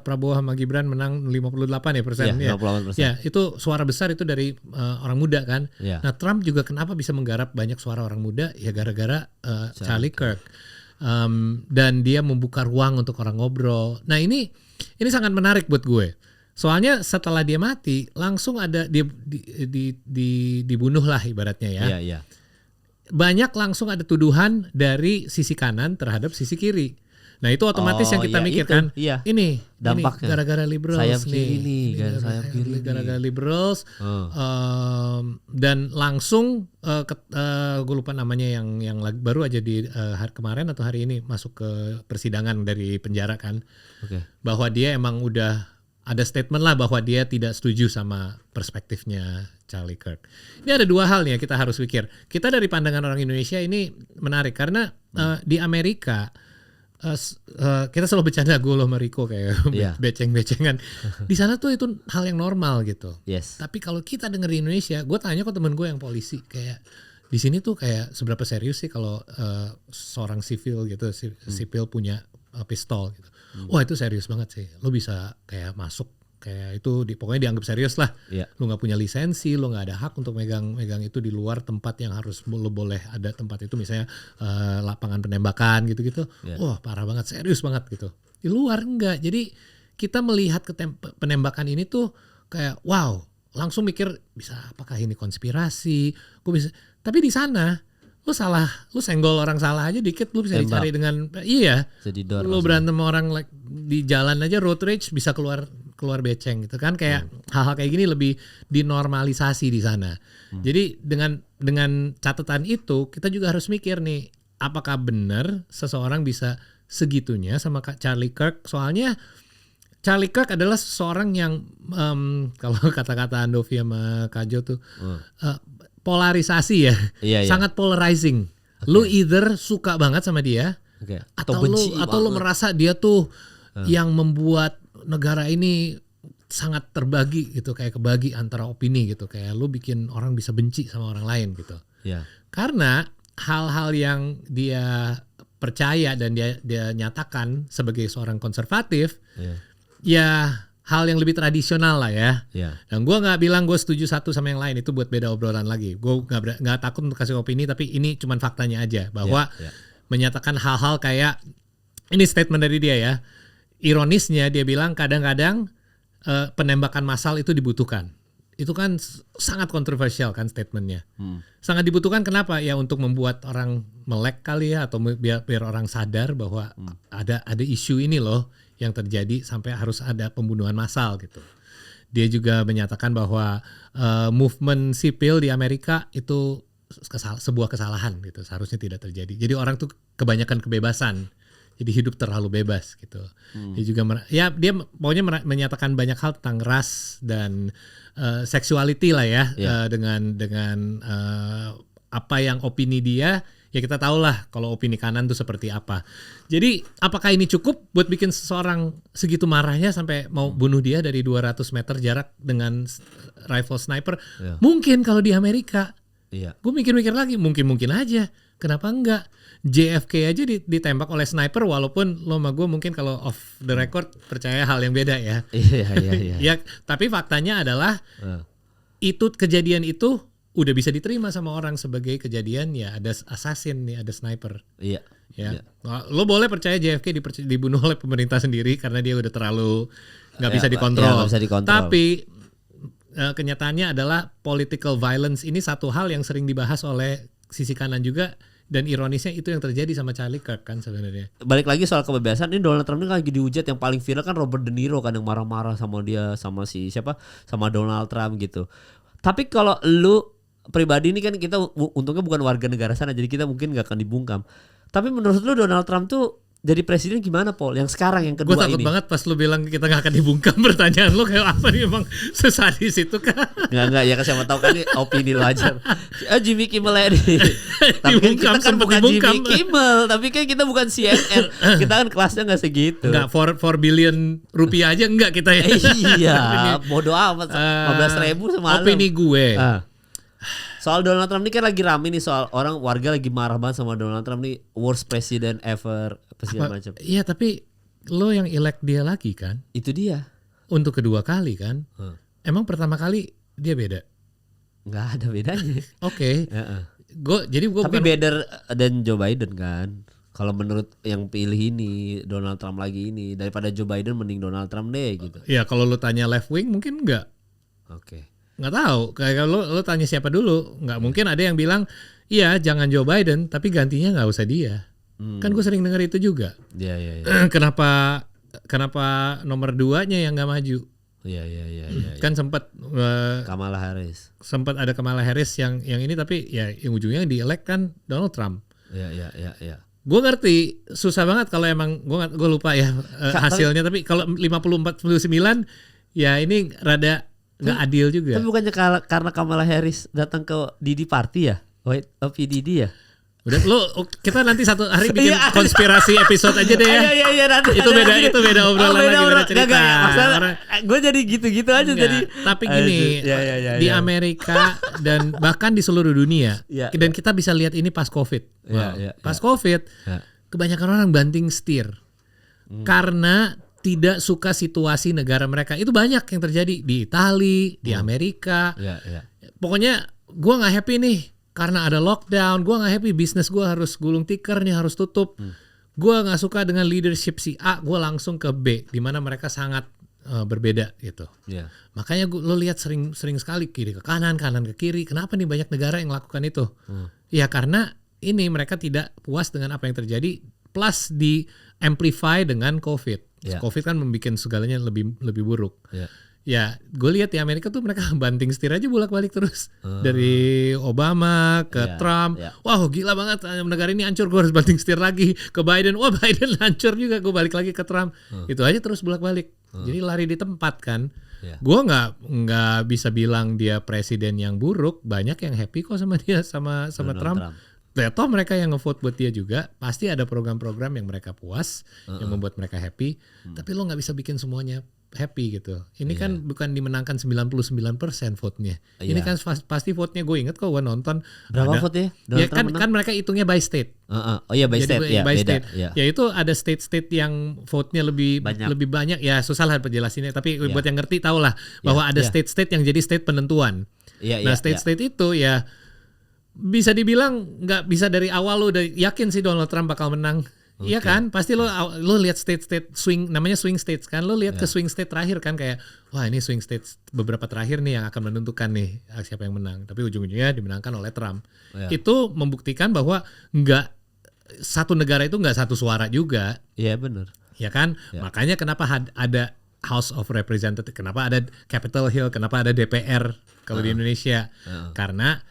Prabowo sama Gibran menang 58 ya persen ya. 58%. Ya, itu suara besar itu dari orang muda kan. Ya. Nah, Trump juga kenapa bisa menggarap banyak suara orang muda ya gara-gara Charlie Kirk. Dan dia membuka ruang untuk orang ngobrol. Nah, ini sangat menarik buat gue. Soalnya setelah dia mati langsung ada dibunuh lah ibaratnya ya. Iya. Banyak langsung ada tuduhan dari sisi kanan terhadap sisi kiri. Nah itu otomatis yang kita mikirkan. Ini dampaknya gara-gara liberals sayap kiri gara-gara liberals dan langsung gue lupa namanya yang baru aja di hari kemarin atau hari ini masuk ke persidangan dari penjara kan. Bahwa dia emang udah ada statement lah bahwa dia tidak setuju sama perspektifnya Charlie Kirk. Ini ada dua hal nih yang kita harus pikir. Kita dari pandangan orang Indonesia ini menarik karena di Amerika kita selalu bercanda gue loh Mariko kayak beceng-becengan. Di sana tuh itu hal yang normal gitu. Yes. Tapi kalau kita denger di Indonesia, gue tanya ke temen gue yang polisi kayak di sini tuh kayak seberapa serius sih kalau seorang sipil gitu, sipil punya pistol gitu. Wah itu serius banget sih. Lo bisa kayak masuk kayak itu pokoknya dianggap serius lah. Lo nggak punya lisensi, lo nggak ada hak untuk megang itu di luar tempat yang harus lo boleh ada tempat itu misalnya lapangan penembakan gitu-gitu. Wah parah banget, serius banget gitu. Di luar enggak. Jadi kita melihat penembakan ini tuh kayak wow, langsung mikir bisa apakah ini konspirasi? Gue bisa. Tapi di sana lu senggol orang salah aja dikit lu bisa dicari dengan lu berantem sama orang di jalan aja road rage bisa keluar beceng gitu kan kayak hal-hal kayak gini lebih dinormalisasi di sana. Jadi dengan catatan itu kita juga harus mikir nih apakah benar seseorang bisa segitunya sama Charlie Kirk. Soalnya Charlie Kirk adalah seseorang yang kalau kata-kata Andovi sama Kajo tuh polarisasi ya. Sangat polarizing. Lu either suka banget sama dia atau lu merasa dia tuh yang membuat negara ini sangat terbagi gitu, kayak kebagi antara opini gitu, kayak lu bikin orang bisa benci sama orang lain gitu. Karena hal-hal yang dia percaya dan dia nyatakan sebagai seorang konservatif ya hal yang lebih tradisional lah ya. Dan gue nggak bilang gue setuju satu sama yang lain, itu buat beda obrolan lagi. Gue nggak takut untuk kasih opini, tapi ini cuman faktanya aja bahwa menyatakan hal-hal kayak ini statement dari dia ya. Ironisnya dia bilang kadang-kadang penembakan massal itu dibutuhkan. Itu kan sangat kontroversial kan statementnya. Sangat dibutuhkan kenapa? Ya untuk membuat orang melek kali ya, atau biar orang sadar bahwa ada isu ini loh yang terjadi sampai harus ada pembunuhan massal gitu. Dia juga menyatakan bahwa movement sipil di Amerika itu sebuah kesalahan gitu, seharusnya tidak terjadi. Jadi orang tuh kebanyakan kebebasan, jadi hidup terlalu bebas gitu. Dia juga dia pokoknya menyatakan banyak hal tentang ras dan sexuality lah ya, dengan apa yang opini dia. Ya kita tahu lah kalau opini kanan tuh seperti apa. Jadi apakah ini cukup buat bikin seseorang segitu marahnya sampai mau bunuh dia dari 200 meter jarak dengan rifle sniper? Mungkin kalau di Amerika. Gue mikir-mikir lagi, mungkin aja. Kenapa enggak? JFK aja ditembak oleh sniper, walaupun lo sama gue mungkin kalau off the record percaya hal yang beda ya. Iya. Ya, tapi faktanya adalah itu kejadian itu udah bisa diterima sama orang sebagai kejadian ya, ada assassin nih, ada sniper. Iya. Ya. Lo boleh percaya JFK dibunuh oleh pemerintah sendiri karena dia udah terlalu nggak bisa dikontrol. Tapi kenyataannya adalah political violence ini satu hal yang sering dibahas oleh sisi kanan juga, dan ironisnya itu yang terjadi sama Charlie Kirk kan sebenarnya. Balik lagi soal kebebasan, ini Donald Trump ini lagi dihujat, yang paling viral kan Robert De Niro kan yang marah-marah sama dia, sama sama Donald Trump gitu. Tapi kalau lu pribadi ini kan kita untungnya bukan warga negara sana, jadi kita mungkin gak akan dibungkam. Tapi menurut lu Donald Trump tuh jadi presiden gimana, Paul? Yang sekarang yang kedua ini. Gue takut banget pas lu bilang kita gak akan dibungkam. Pertanyaan lu kayak apa nih, emang sesadis itu kan? Enggak ya, siapa tahu kan ini opini lu aja. Jimmy Kimmel ya nih. Tapi kan kita kan bukan Jimmy Kimmel, tapi kan kita bukan CNN. Kita kan kelasnya gak segitu. Enggak, 4 billion rupiah aja enggak kita ya. Iya, bodo amat. 15.000 semalam. Opini gue. Soal Donald Trump ini kan lagi rame nih, soal orang warga lagi marah banget sama Donald Trump nih, worst president ever, segala macam. Iya, tapi lo yang elect dia lagi kan? Itu dia. Untuk kedua kali kan? Emang pertama kali dia beda? Nggak ada bedanya. Oke. Gue tapi better dan Joe Biden kan? Kalau menurut yang pilih ini Donald Trump lagi ini, daripada Joe Biden mending Donald Trump deh gitu. Ya kalau lo tanya left wing mungkin enggak. Oke. Nggak tahu, kayak lo tanya siapa dulu, nggak mungkin ada yang bilang iya jangan Joe Biden tapi gantinya nggak usah dia. Kan gue sering dengar itu juga. Iya. Kenapa nomor 2-nya yang nggak maju? Iya. Kan sempat Kamala Harris. Sempat ada Kamala Harris yang ini, tapi ya yang ujungnya di elect kan Donald Trump. Iya. Gue ngerti susah banget kalau emang gue lupa ya hasilnya, tapi kalau 50-49 ya ini rada nggak adil juga. Tapi bukannya karena Kamala Harris datang ke Didi Party ya? PDD ya? Udah kita nanti satu hari bikin konspirasi episode aja deh ya. Iya nanti. Itu beda obrolan lagi, beda cerita. Maksudnya gue jadi gitu-gitu aja jadi. Tapi gini, di Amerika dan bahkan di seluruh dunia, dan kita bisa lihat ini pas COVID. Pas COVID, kebanyakan orang banting setir karena tidak suka situasi negara mereka. Itu banyak yang terjadi di Italia, di Amerika. Pokoknya gue nggak happy nih karena ada lockdown. Gue nggak happy, bisnis gue harus gulung tikar nih, harus tutup. Gue nggak suka dengan leadership si A, gue langsung ke B, di mana mereka sangat berbeda gitu. Makanya lo lihat sering sekali kiri ke kanan ke kiri. Kenapa nih banyak negara yang melakukan itu? Ya karena ini mereka tidak puas dengan apa yang terjadi, plus di amplify dengan COVID. COVID kan membuat segalanya lebih buruk. Ya, gue lihat di Amerika tuh mereka banting setir aja bolak-balik terus dari Obama ke Trump. Wah, gila banget, negara ini hancur, gue harus banting setir lagi ke Biden. Wah, Biden hancur juga, gue balik lagi ke Trump. Itu aja terus bolak-balik. Jadi lari di tempat kan. Gue nggak bisa bilang dia presiden yang buruk. Banyak yang happy kok sama dia, sama Trump. Toh mereka yang ngevote buat dia juga, pasti ada program-program yang mereka puas, yang membuat mereka happy. Tapi lo nggak bisa bikin semuanya happy gitu. Ini kan bukan dimenangkan 99% vote-nya. Ini kan pasti vote-nya, gue inget kok gue nonton. Berapa vote-nya? Ya kan mereka hitungnya by state. Oh iya by state. By state. Ya itu ada state-state yang vote-nya lebih banyak. Ya susah lah penjelasinnya. Tapi buat yang ngerti tau lah bahwa ada state-state yang jadi state penentuan. Nah state-state itu ya bisa dibilang nggak bisa dari awal lo udah yakin sih Donald Trump bakal menang. Iya kan, pasti lo lihat state swing, namanya swing states kan, lo lihat ke swing state terakhir kan, kayak wah ini swing states beberapa terakhir nih yang akan menentukan nih siapa yang menang, tapi ujung-ujungnya dimenangkan oleh Trump. Itu membuktikan bahwa nggak satu negara itu nggak satu suara juga. Iya benar. Ya kan, makanya kenapa ada House of Representatives, kenapa ada Capitol Hill, kenapa ada DPR kalau di Indonesia, karena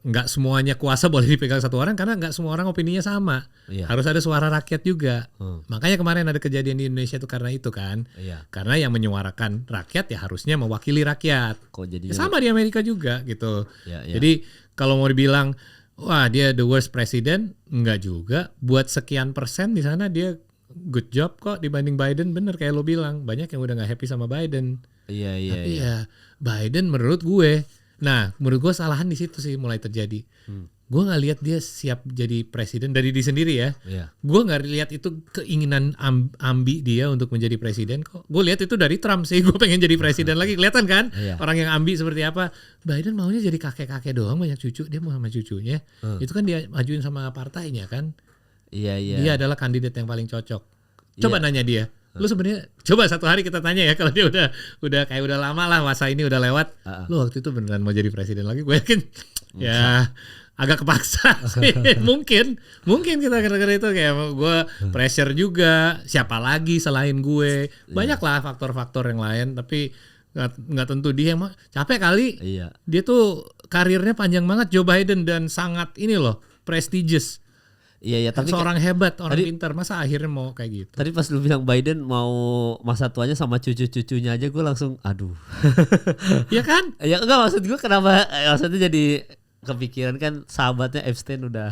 nggak semuanya kuasa boleh dipegang satu orang karena nggak semua orang opininya sama. Iya. Harus ada suara rakyat juga. Makanya kemarin ada kejadian di Indonesia itu karena itu kan. Iya. Karena yang menyuarakan rakyat ya harusnya mewakili rakyat. Kok jadinya Ya sama di Amerika juga gitu. Ya, ya. Jadi kalau mau dibilang wah dia the worst president, enggak juga. Buat sekian persen di sana dia good job kok dibanding Biden. Bener kayak lo bilang, banyak yang udah nggak happy sama Biden. Iya, iya, Tapi iya. ya Biden menurut gue, nah menurut gue salahan di situ sih mulai terjadi. Gue nggak lihat dia siap jadi presiden dari diri sendiri ya. Iya. Gue nggak lihat itu keinginan ambi dia untuk menjadi presiden kok. Gue lihat itu dari Trump sih. Gue pengen jadi presiden lagi. Kelihatan kan Iya. orang yang ambi seperti apa. Biden maunya jadi kakek-kakek doang, banyak cucu. Dia mau sama cucunya. Itu kan dia majuin sama partainya kan. Iya, iya. Dia adalah kandidat yang paling cocok. Coba Iya. nanya dia. Lu sebenarnya coba satu hari kita tanya ya kalau dia udah kayak udah lama lah masa ini udah lewat. Lu waktu itu beneran mau jadi presiden lagi? Gue yakin ya agak kepaksa sih. mungkin kita gara-gara itu kayak gue pressure juga. Siapa lagi selain gue? Banyak lah faktor-faktor yang lain. Tapi nggak tentu dia yang capek kali. Iya. Dia tuh karirnya panjang banget Joe Biden dan sangat ini loh prestigious. Iya, iya, tapi Seorang hebat, orang tadi- pintar. Masa akhirnya mau kayak gitu? tadi pas lu bilang Biden mau masa tuanya sama cucu-cucunya aja gue langsung aduh. Iya kan? Ya enggak maksud gue kenapa maksudnya jadi kepikiran kan sahabatnya Epstein udah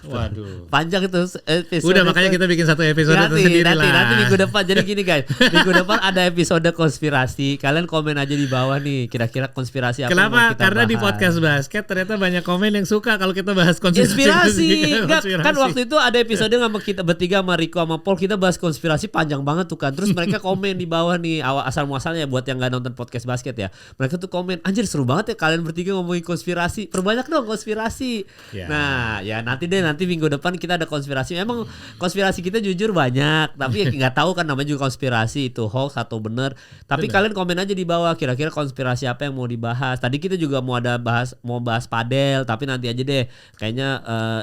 Waduh. panjang itu episode. Udah makanya kita bikin satu episode tersendiri lah. nanti minggu depan. Jadi gini guys, minggu depan ada episode konspirasi. Kalian komen aja di bawah nih kira-kira konspirasi apa yang mau Kenapa? kita Karena di bahas. podcast basket ternyata banyak komen yang suka kalau kita bahas konspirasi. Inspirasi. Enggak, Konspirasi. kan waktu itu ada episode sama kita bertiga sama Rico sama Paul, kita bahas konspirasi panjang banget tuh kan. Terus mereka komen di bawah nih asal muasalnya buat yang nggak nonton podcast basket ya. Mereka tuh komen, anjir seru banget ya kalian bertiga ngomongin konspirasi. Perbanyak dong konspirasi. Ya. Nah, ya nanti minggu depan kita ada konspirasi. Emang konspirasi kita jujur banyak, tapi ya nggak tahu kan namanya juga konspirasi itu hoax atau bener. Tapi kalian komen aja di bawah kira-kira konspirasi apa yang mau dibahas. Tadi kita juga mau bahas padel, tapi nanti aja deh. Kayaknya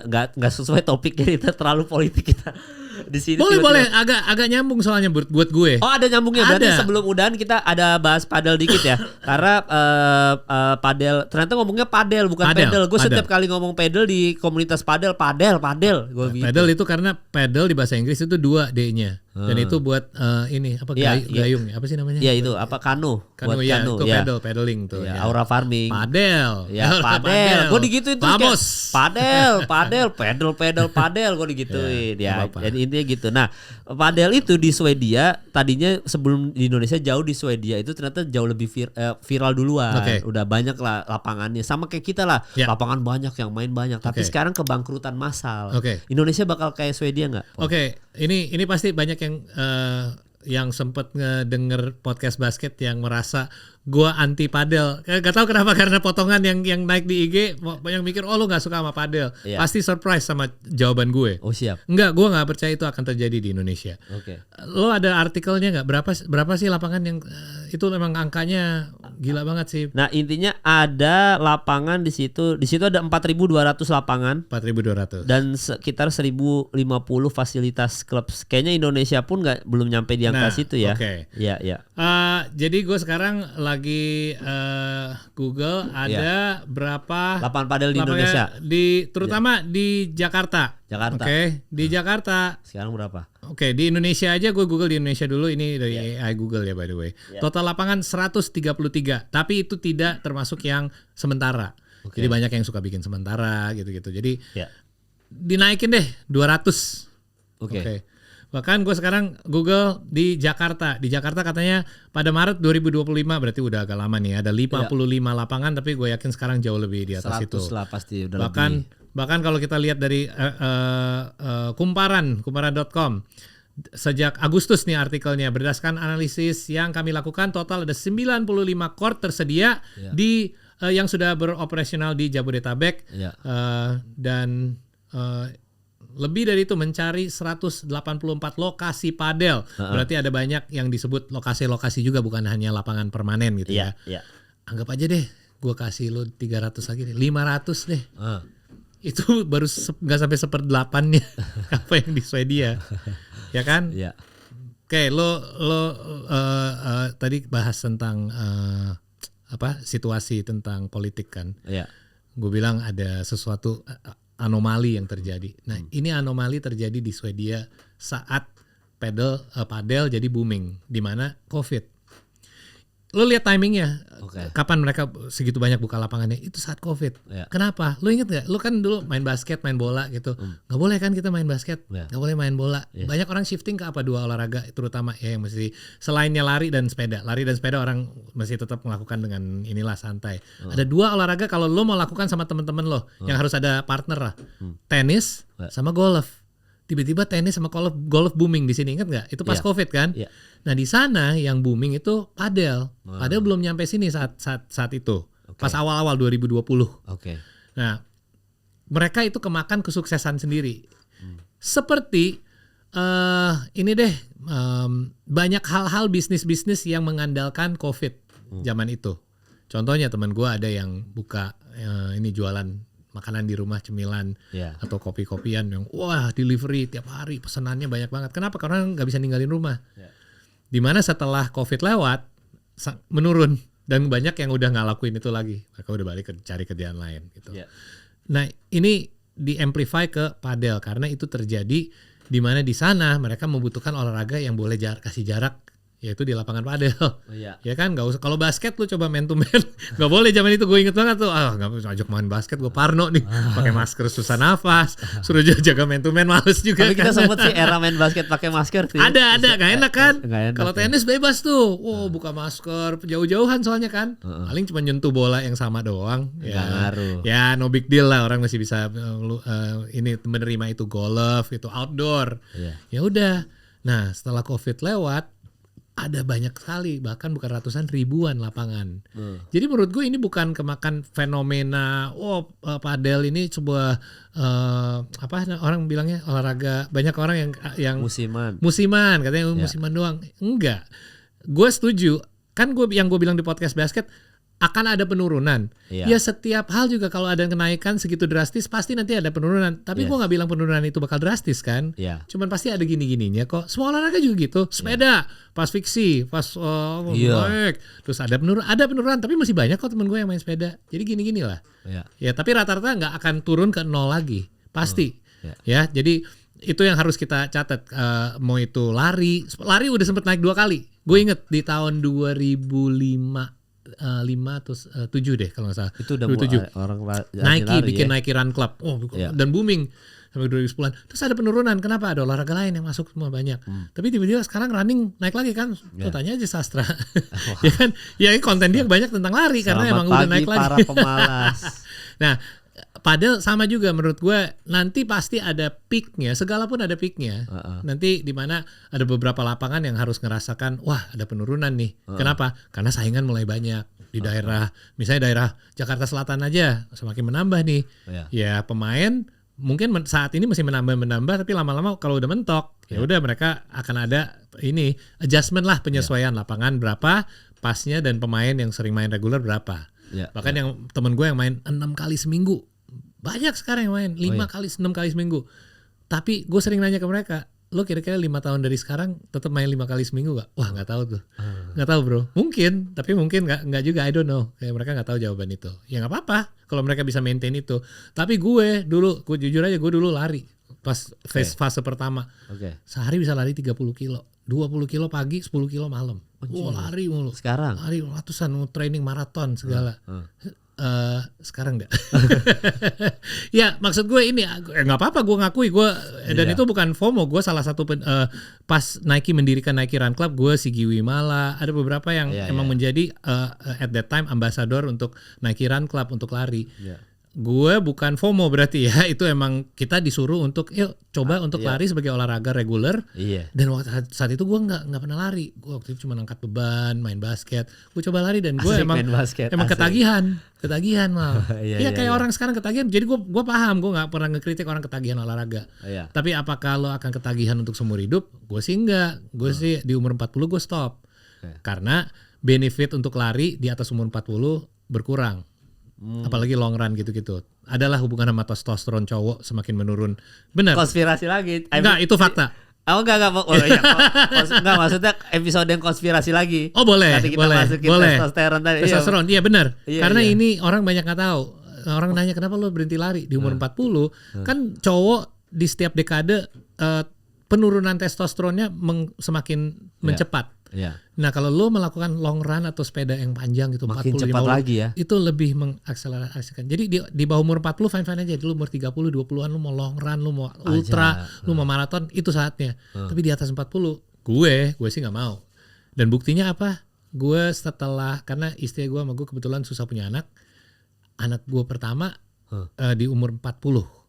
nggak sesuai topik kita terlalu politik kita di sini. Boleh tiba-tiba. agak nyambung soalnya buat gue. Oh ada nyambungnya berarti Ada. sebelum udahan kita ada bahas padel dikit ya. Karena padel ternyata ngomongnya padel bukan Padel, pedal. Gue padel. setiap kali ngomong pedal di komunitas padel gue gitu. Pedal itu karena pedal di bahasa Inggris itu 2 D-nya. Dan itu buat ini apa Iya, iya. gayung ya? Apa sih namanya? Iya itu apa kano buat ya, kano itu ya. paddling tuh. Ya, Ya. Aura Farming. Padel. Ya padel. Gue digituin terus kayak, Vamos. padel gue digituin ya. Ya, nggak apa-apa. Jadi intinya gitu. Nah, padel itu di Swedia tadinya sebelum di Indonesia jauh di Swedia itu ternyata jauh lebih viral duluan. Oke. Udah banyak lah lapangannya sama kayak kita lah. Ya. Lapangan banyak yang main banyak. Tapi Oke. sekarang kebangkrutan massal. Oke. Indonesia bakal kayak Swedia nggak? Oke, ini pasti banyak yang sempat ngedenger podcast basket yang merasa gua anti padel. Gak tahu kenapa karena potongan yang naik di IG banyak mikir oh lu nggak suka sama padel. Iya. Pasti surprise sama jawaban gue. Oh siap. Enggak, gua nggak percaya itu akan terjadi di Indonesia. Oke. Lo ada artikelnya nggak? Berapa sih lapangan yang itu memang angkanya gila banget sih. Nah intinya ada lapangan di situ ada 4.200 lapangan 4.200. dan sekitar 1.050 fasilitas klub. Kayaknya Indonesia pun belum nyampe di angka Nah, situ ya. oke. Iya iya. Jadi gue sekarang lagi Google ada berapa Lapangan padel di lapangan Indonesia. terutama di Jakarta. Jakarta. Oke, di Jakarta. Sekarang berapa? Oke, di Indonesia aja gue Google di Indonesia dulu, ini dari AI Google ya by the way. Total lapangan 133, tapi itu tidak termasuk yang sementara. Jadi banyak yang suka bikin sementara gitu-gitu. Jadi Ya. dinaikin deh 200. Oke. Oke. Bahkan gue sekarang Google di Jakarta. Di Jakarta katanya pada Maret 2025, berarti udah agak lama nih. Ada 55 lapangan, tapi gue yakin sekarang jauh lebih di atas 100 itu. lah pasti udah Bahkan kalau kita lihat dari kumparan.com, sejak Agustus nih artikelnya, berdasarkan analisis yang kami lakukan, total ada 95 court tersedia di yang sudah beroperasional di Jabodetabek. Ya. Dan lebih dari itu mencari 184 lokasi padel. Berarti ada banyak yang disebut lokasi-lokasi juga, bukan hanya lapangan permanen gitu ya. Iya. Anggap aja deh, gue kasih lo 300 lagi deh, 500 deh. Itu baru nggak sampai 1/8-nya apa yang di Swedia, ya kan? Iya. Oke, lo tadi bahas tentang situasi tentang politik kan. Iya. gue bilang ada sesuatu anomali yang terjadi. Nah, ini anomali terjadi di Swedia saat padel jadi booming, di mana COVID. Lo lihat timingnya, kapan mereka segitu banyak buka lapangannya, itu saat COVID. Kenapa? Lo inget gak? Lo kan dulu main basket, main bola gitu. Gak boleh kan kita main basket, gak boleh main bola. Banyak orang shifting ke dua olahraga terutama ya yang mesti, selainnya lari dan sepeda. Lari dan sepeda orang mesti tetap melakukan dengan inilah santai. Ada 2 olahraga kalau lo mau lakukan sama teman-teman lo yang harus ada partner lah. Tenis sama golf. Tiba-tiba tenis sama golf booming di sini, ingat nggak? Itu pas COVID kan? Nah di sana yang booming itu padel. Padel belum nyampe sini saat itu. Pas awal-awal 2020. Nah mereka itu kemakan kesuksesan sendiri. Seperti ini deh, banyak hal-hal bisnis-bisnis yang mengandalkan COVID zaman itu. Contohnya teman gue ada yang buka ini jualan makanan di rumah, cemilan atau kopi-kopian yang wah delivery tiap hari, pesanannya banyak banget. Kenapa? Karena nggak bisa ninggalin rumah. Dimana setelah COVID lewat menurun dan banyak yang udah nggak lakuin itu lagi. Mereka udah balik cari kerjaan lain gitu. Nah ini di amplify ke padel karena itu terjadi di mana di sana mereka membutuhkan olahraga yang boleh kasih jarak, yaitu di lapangan padel. Ya kan, nggak usah. Kalau basket lu coba man to man, nggak boleh zaman itu. Gue inget banget tuh, nggak bisa ajak main basket, gue parno nih, pakai masker susah nafas, suruh jaga man to man males juga. Tapi kita sempet sih era main basket pakai masker sih. Ada, nggak enak kan? Kalau tenis bebas tuh, buka masker, jauh-jauhan soalnya kan, paling cuma nyentuh bola yang sama doang. Ya no big deal lah, orang masih bisa ini menerima itu. Golf itu outdoor. Ya udah. Nah setelah COVID lewat, ada banyak sekali, bahkan bukan ratusan, ribuan lapangan. Jadi menurut gue ini bukan kemakan fenomena padel ini sebuah apa orang bilangnya olahraga, banyak orang yang musiman katanya musiman doang. Enggak. Gue setuju. Kan yang gue bilang di podcast basket akan ada penurunan. Ya setiap hal juga kalau ada kenaikan segitu drastis pasti nanti ada penurunan. Tapi gue nggak bilang penurunan itu bakal drastis kan. Cuman pasti ada gini-gininya kok. Semua olahraga juga gitu. Sepeda, pas fiksi, pas naik, terus ada penurunan. Tapi masih banyak kok temen gue yang main sepeda. Jadi gini-gini lah. Ya tapi rata-rata nggak akan turun ke 0 lagi. Pasti. Ya jadi itu yang harus kita catat. Mau itu lari udah sempet naik 2 kali. Gue inget di tahun 2005 atau 7 deh kalau nggak salah. Itu udah orang Nike bikin Nike Run Club. Dan booming sampai 2010-an. Terus ada penurunan. Kenapa? Ada olahraga lain yang masuk semua banyak. Tapi tiba-tiba sekarang running naik lagi kan. Tanya aja Sastra. Ya kan? Ya konten dia banyak tentang lari. Karena emang udah naik lagi. Para pemalas. Nah padel sama juga menurut gue, nanti pasti ada peaknya, segala pun ada peaknya. Nanti di mana ada beberapa lapangan yang harus ngerasakan, wah ada penurunan nih. Kenapa? Karena saingan mulai banyak di daerah, misalnya daerah Jakarta Selatan aja semakin menambah nih. Ya pemain mungkin saat ini masih menambah, tapi lama-lama kalau udah mentok, ya udah mereka akan ada ini adjustment lah, penyesuaian lapangan berapa pasnya dan pemain yang sering main reguler berapa. Bahkan yang temen gue yang main 6 kali seminggu. Banyak sekarang yang main 5 kali, 6 kali seminggu. Tapi gue sering nanya ke mereka, lo kira-kira 5 tahun dari sekarang tetap main 5 kali seminggu gak? Wah gak tahu tuh. Gak tahu bro. Mungkin, tapi mungkin gak juga, I don't know. Kayak mereka gak tahu jawaban itu. Ya gak apa-apa kalau mereka bisa maintain itu. Tapi gue jujur aja, gue dulu lari. Pas fase pertama. Sehari bisa lari 30 kilo. 20 kilo pagi, 10 kilo malam. Lari mulu. Sekarang? Lari ratusan, training maraton segala. Sekarang enggak. Ya maksud gue ini nggak apa-apa gue ngakui gue dan itu bukan FOMO. Gue salah satu pas Nike mendirikan Nike Run Club, gue Sigi Wimala, ada beberapa yang emang menjadi at that time ambassador untuk Nike Run Club untuk lari. Gue bukan FOMO berarti ya, itu emang kita disuruh untuk yuk coba untuk lari sebagai olahraga reguler. Dan saat itu gue nggak pernah lari. Gue waktu itu cuma angkat beban, main basket. Gue coba lari dan gue emang ketagihan malah. Kayak orang sekarang ketagihan. Jadi gue paham, gue nggak pernah ngekritik orang ketagihan olahraga. Tapi apakah lo akan ketagihan untuk seumur hidup? Gue sih enggak. Gue sih di umur 40 gue stop. Karena benefit untuk lari di atas umur 40 berkurang. Apalagi long run gitu-gitu. Adalah hubungan sama testosteron cowok semakin menurun. Benar. Konspirasi lagi. Enggak, itu fakta. Enggak. Enggak, maksudnya episode yang konspirasi lagi. Oh boleh. Nanti kita masukin testosteron tadi. Testosteron, iya benar. Karena ini orang banyak nggak tahu. orang nanya kenapa lo berhenti lari di umur 40? Kan cowok di setiap dekade penurunan testosteronnya semakin mencepat. Yeah. Nah kalau lo melakukan long run atau sepeda yang panjang gitu makin 40 cepat 50, lagi ya. itu lebih mengakselerasikan. Jadi di bawah umur 40 fine aja. Dulu umur 30 20-an lo mau long run, lo mau ultra, lo mau maraton, itu saatnya. Tapi di atas 40 gue sih nggak mau. Dan buktinya apa? Gue setelah, karena istri gue sama gue kebetulan susah punya anak gue pertama di umur 40.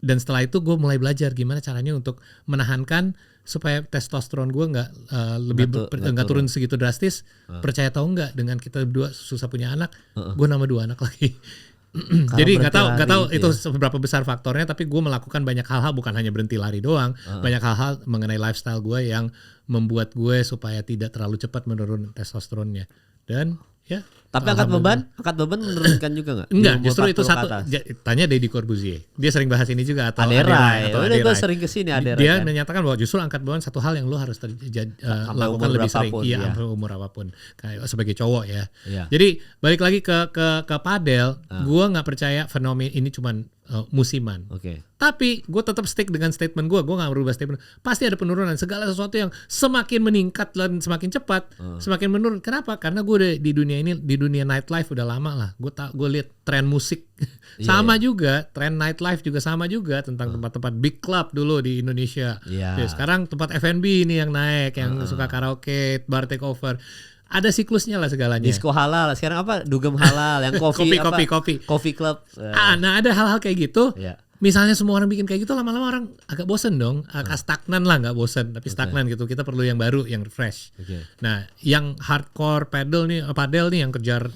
Dan setelah itu gue mulai belajar gimana caranya untuk menahankan supaya testosteron gue nggak turun segitu drastis. Percaya atau enggak, dengan kita berdua susah punya anak, gue nambah 2 anak lagi. Jadi nggak tahu itu seberapa besar faktornya, tapi gue melakukan banyak hal-hal, bukan hanya berhenti lari doang, banyak hal-hal mengenai lifestyle gue yang membuat gue supaya tidak terlalu cepat menurun testosteronnya. Dan ya. Tapi angkat beban menurunkan juga nggak? Enggak, justru itu satu. Tanya Deddy Corbuzier, dia sering bahas ini juga, atau Aderai. Gue sering kesini Aderai. Dia kan menyatakan bahwa justru angkat beban satu hal yang lo harus lakukan lebih sering, sampai umur apapun, kayak sebagai cowok ya. Jadi balik lagi ke padel, gue nggak percaya fenomena ini cuman musiman. Tapi gue tetap stick dengan statement gue nggak berubah statement. Pasti ada penurunan, segala sesuatu yang semakin meningkat dan semakin cepat, semakin menurun. Kenapa? Karena gue udah di dunia ini, di dunia nightlife udah lama lah. Gue lihat tren musik sama juga, tren nightlife juga sama juga, tentang tempat-tempat big club dulu di Indonesia. Sekarang tempat F&B ini yang naik, yang suka karaoke, bar takeover. Ada siklusnya lah segalanya. Disco halal, sekarang apa? Dugem halal, yang kopi coffee club. Nah ada hal-hal kayak gitu. Misalnya semua orang bikin kayak gitu, lama-lama orang agak bosen dong, agak stagnan lah, nggak bosen tapi stagnan gitu. Kita perlu yang baru, yang fresh. Nah, yang hardcore padel nih yang kejar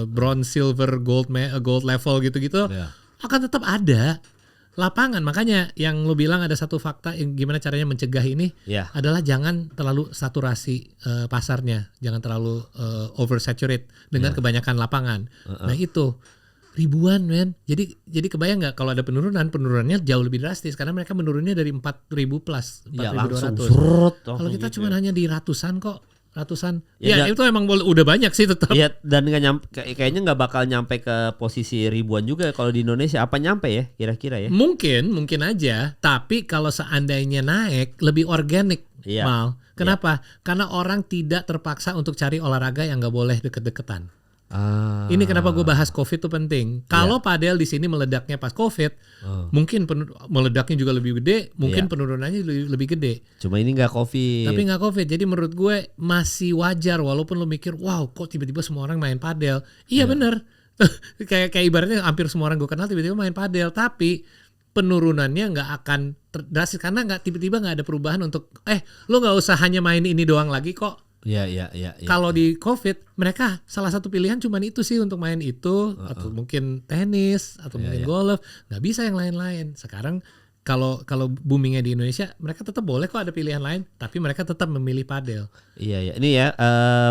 bronze, silver, gold level gitu-gitu, akan tetap ada lapangan. Makanya yang lu bilang ada satu fakta yang gimana caranya mencegah ini adalah jangan terlalu saturasi pasarnya, jangan terlalu oversaturate dengan kebanyakan lapangan. Nah itu ribuan men. Jadi kebayang nggak kalau ada penurunannya jauh lebih drastis, karena mereka menurunnya dari 4.000 plus 4.200. Kalau kita cuma hanya di ratusan. Ya itu emang udah banyak sih tetap. Iya, dan kayaknya nggak bakal nyampe ke posisi ribuan juga kalau di Indonesia. Apa nyampe ya kira-kira ya? Mungkin aja. Tapi kalau seandainya naik lebih organik, Mal. Kenapa? Karena orang tidak terpaksa untuk cari olahraga yang nggak boleh deket-deketan. Ini kenapa gue bahas COVID itu penting. Kalau padel di sini meledaknya pas COVID, mungkin meledaknya juga lebih gede, mungkin penurunannya lebih gede. Cuma ini nggak COVID. Tapi nggak COVID, jadi menurut gue masih wajar. Walaupun lo mikir, wow, kok tiba-tiba semua orang main padel? Iya bener. kayak ibaratnya hampir semua orang gue kenal tiba-tiba main padel, tapi penurunannya nggak akan drastis karena nggak tiba-tiba nggak ada perubahan untuk lo nggak usah hanya main ini doang lagi kok. Iya. Kalau di COVID mereka salah satu pilihan cuma itu sih untuk main itu, atau mungkin tenis atau mungkin golf, nggak bisa yang lain-lain. Sekarang kalau boomingnya di Indonesia, mereka tetap boleh kok ada pilihan lain, tapi mereka tetap memilih padel. Iya. Ini ya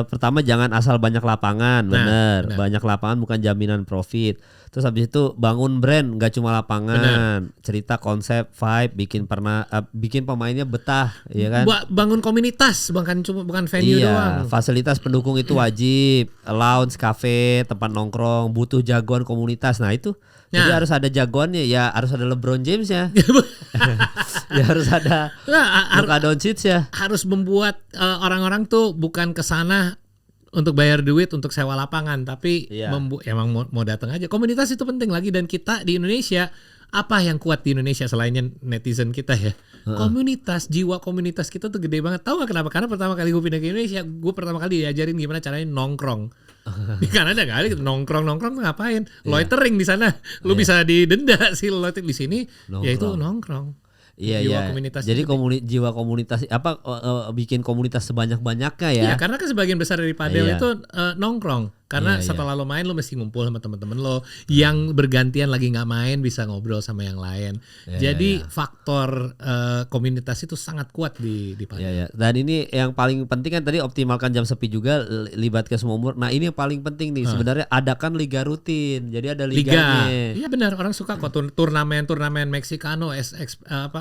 pertama jangan asal banyak lapangan, bener. Banyak lapangan bukan jaminan profit. Terus habis itu bangun brand, nggak cuma lapangan, cerita konsep, vibe, bikin pemainnya betah, ya kan? Bangun komunitas, bukan venue doang. Fasilitas pendukung itu wajib, lounge, cafe, tempat nongkrong, butuh jagoan komunitas. Nah itu, jadi harus ada jagoannya, ya harus ada LeBron James ya, ya harus ada Luka Doncic ya. Harus membuat orang-orang tuh bukan kesana untuk bayar duit untuk sewa lapangan, tapi emang mau datang aja. Komunitas itu penting lagi, dan kita di Indonesia, apa yang kuat di Indonesia selainnya netizen kita ya? Komunitas, jiwa komunitas kita tuh gede banget. Tahu gak kenapa? Karena pertama kali gue pindah ke Indonesia, gue pertama kali diajarin gimana caranya nongkrong. Di Kanada kali nongkrong tuh ngapain? Loitering di sana, lu bisa didenda sih loitering. Di sini ya itu nongkrong. Iya. Jadi jiwa komunitas bikin komunitas sebanyak-banyaknya ya. Iya, karena kan sebagian besar dari padel itu nongkrong. Karena setelah lo main lo mesti ngumpul sama teman-teman lo yang bergantian lagi nggak main, bisa ngobrol sama yang lain. Jadi faktor komunitas itu sangat kuat di padel. Iya. Dan ini yang paling penting kan tadi optimalkan jam sepi juga, libatkan semua umur. Nah ini yang paling penting nih sebenarnya, adakan liga rutin. Jadi ada liganya. Iya benar, orang suka kok turnamen Mexicano,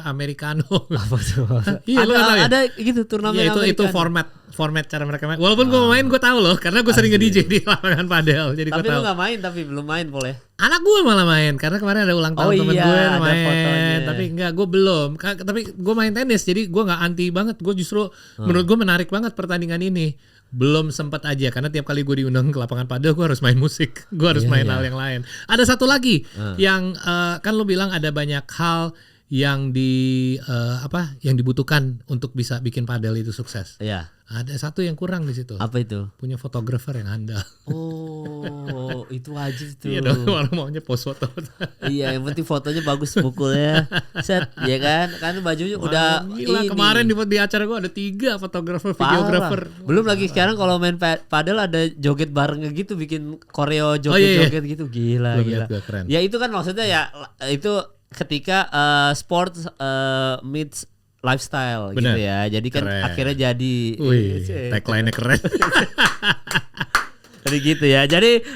Americano. Apa tuh? Iya, ada gitu turnamen itu format format cara mereka main. Walaupun gue main gue tahu loh, karena gue sering nge-DJ di lapangan padel. Jadi gue tahu. Tapi lu nggak main, tapi belum main boleh. Anak gue malah main karena kemarin ada ulang tahun temen gue main. Fotonya. Tapi enggak, gue belum. Tapi gue main tenis, jadi gue nggak anti banget. Gue justru menurut gue menarik banget pertandingan ini. Belum sempat aja karena tiap kali gue diundang ke lapangan padel gue harus main musik, gue harus main hal yang lain. Ada satu lagi yang kan lu bilang ada banyak hal yang yang dibutuhkan untuk bisa bikin padel itu sukses. Iya. Ada satu yang kurang di situ. Apa itu? Punya fotografer yang handal. Oh, itu wajib tuh. Iya dong, orang maunya post foto. Iya, yang penting fotonya bagus pukulnya. Set, ya kan? Kan bajunya udah gila, ini. kemarin di acara gue ada 3 fotografer, videografer. Belum lagi sekarang kalau main padel ada joget bareng gitu, bikin koreo joget-joget gitu. Gila, gila. Ya itu kan maksudnya ya itu ketika sport meets lifestyle. Bener. Gitu ya. Jadi kan keren. Akhirnya jadi tagline-nya keren. Jadi gitu ya. Jadi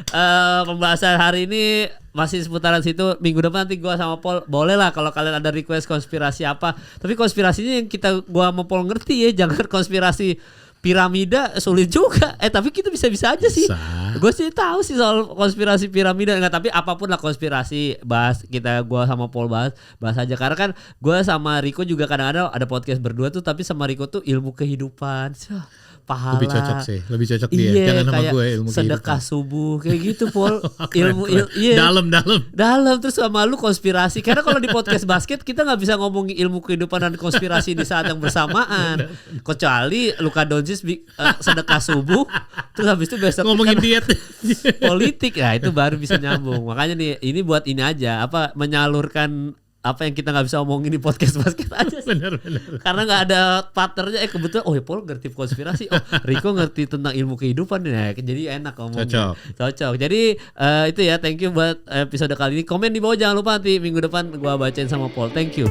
pembahasan hari ini masih seputaran situ. Minggu depan nanti gua sama Paul boleh lah kalau kalian ada request konspirasi apa. Tapi konspirasinya yang gua sama Paul ngerti ya, jangan konspirasi piramida sulit juga. Tapi kita bisa-bisa aja sih. Gue sih tahu sih soal konspirasi piramida. Enggak, tapi apapun lah konspirasi bahas gua sama Paul bahas aja. Karena kan gue sama Rico juga kadang-kadang ada podcast berdua tuh, tapi sama Rico tuh ilmu kehidupan. Pahala. Lebih cocok dia. Jangan sama gue ilmu sedekah kehidupan. Subuh kayak gitu, Paul. ilmu dalam terus sama lu konspirasi. Karena kalau di podcast basket kita nggak bisa ngomongin ilmu kehidupan dan konspirasi di saat yang bersamaan. Kecuali Luka Doncic sedekah subuh, terus habis itu besok ngomongin diet politik, ya itu baru bisa nyambung. Makanya nih ini buat ini aja, menyalurkan apa yang kita nggak bisa omongin di podcast basket aja sih. Bener. Karena nggak ada partnernya. Kebetulan ya Paul ngerti konspirasi, Rico ngerti tentang ilmu kehidupan ya, jadi enak ngomongnya. Cocok. Jadi itu ya, thank you buat episode kali ini. Komen di bawah, jangan lupa nanti minggu depan gua bacain sama Paul. Thank you.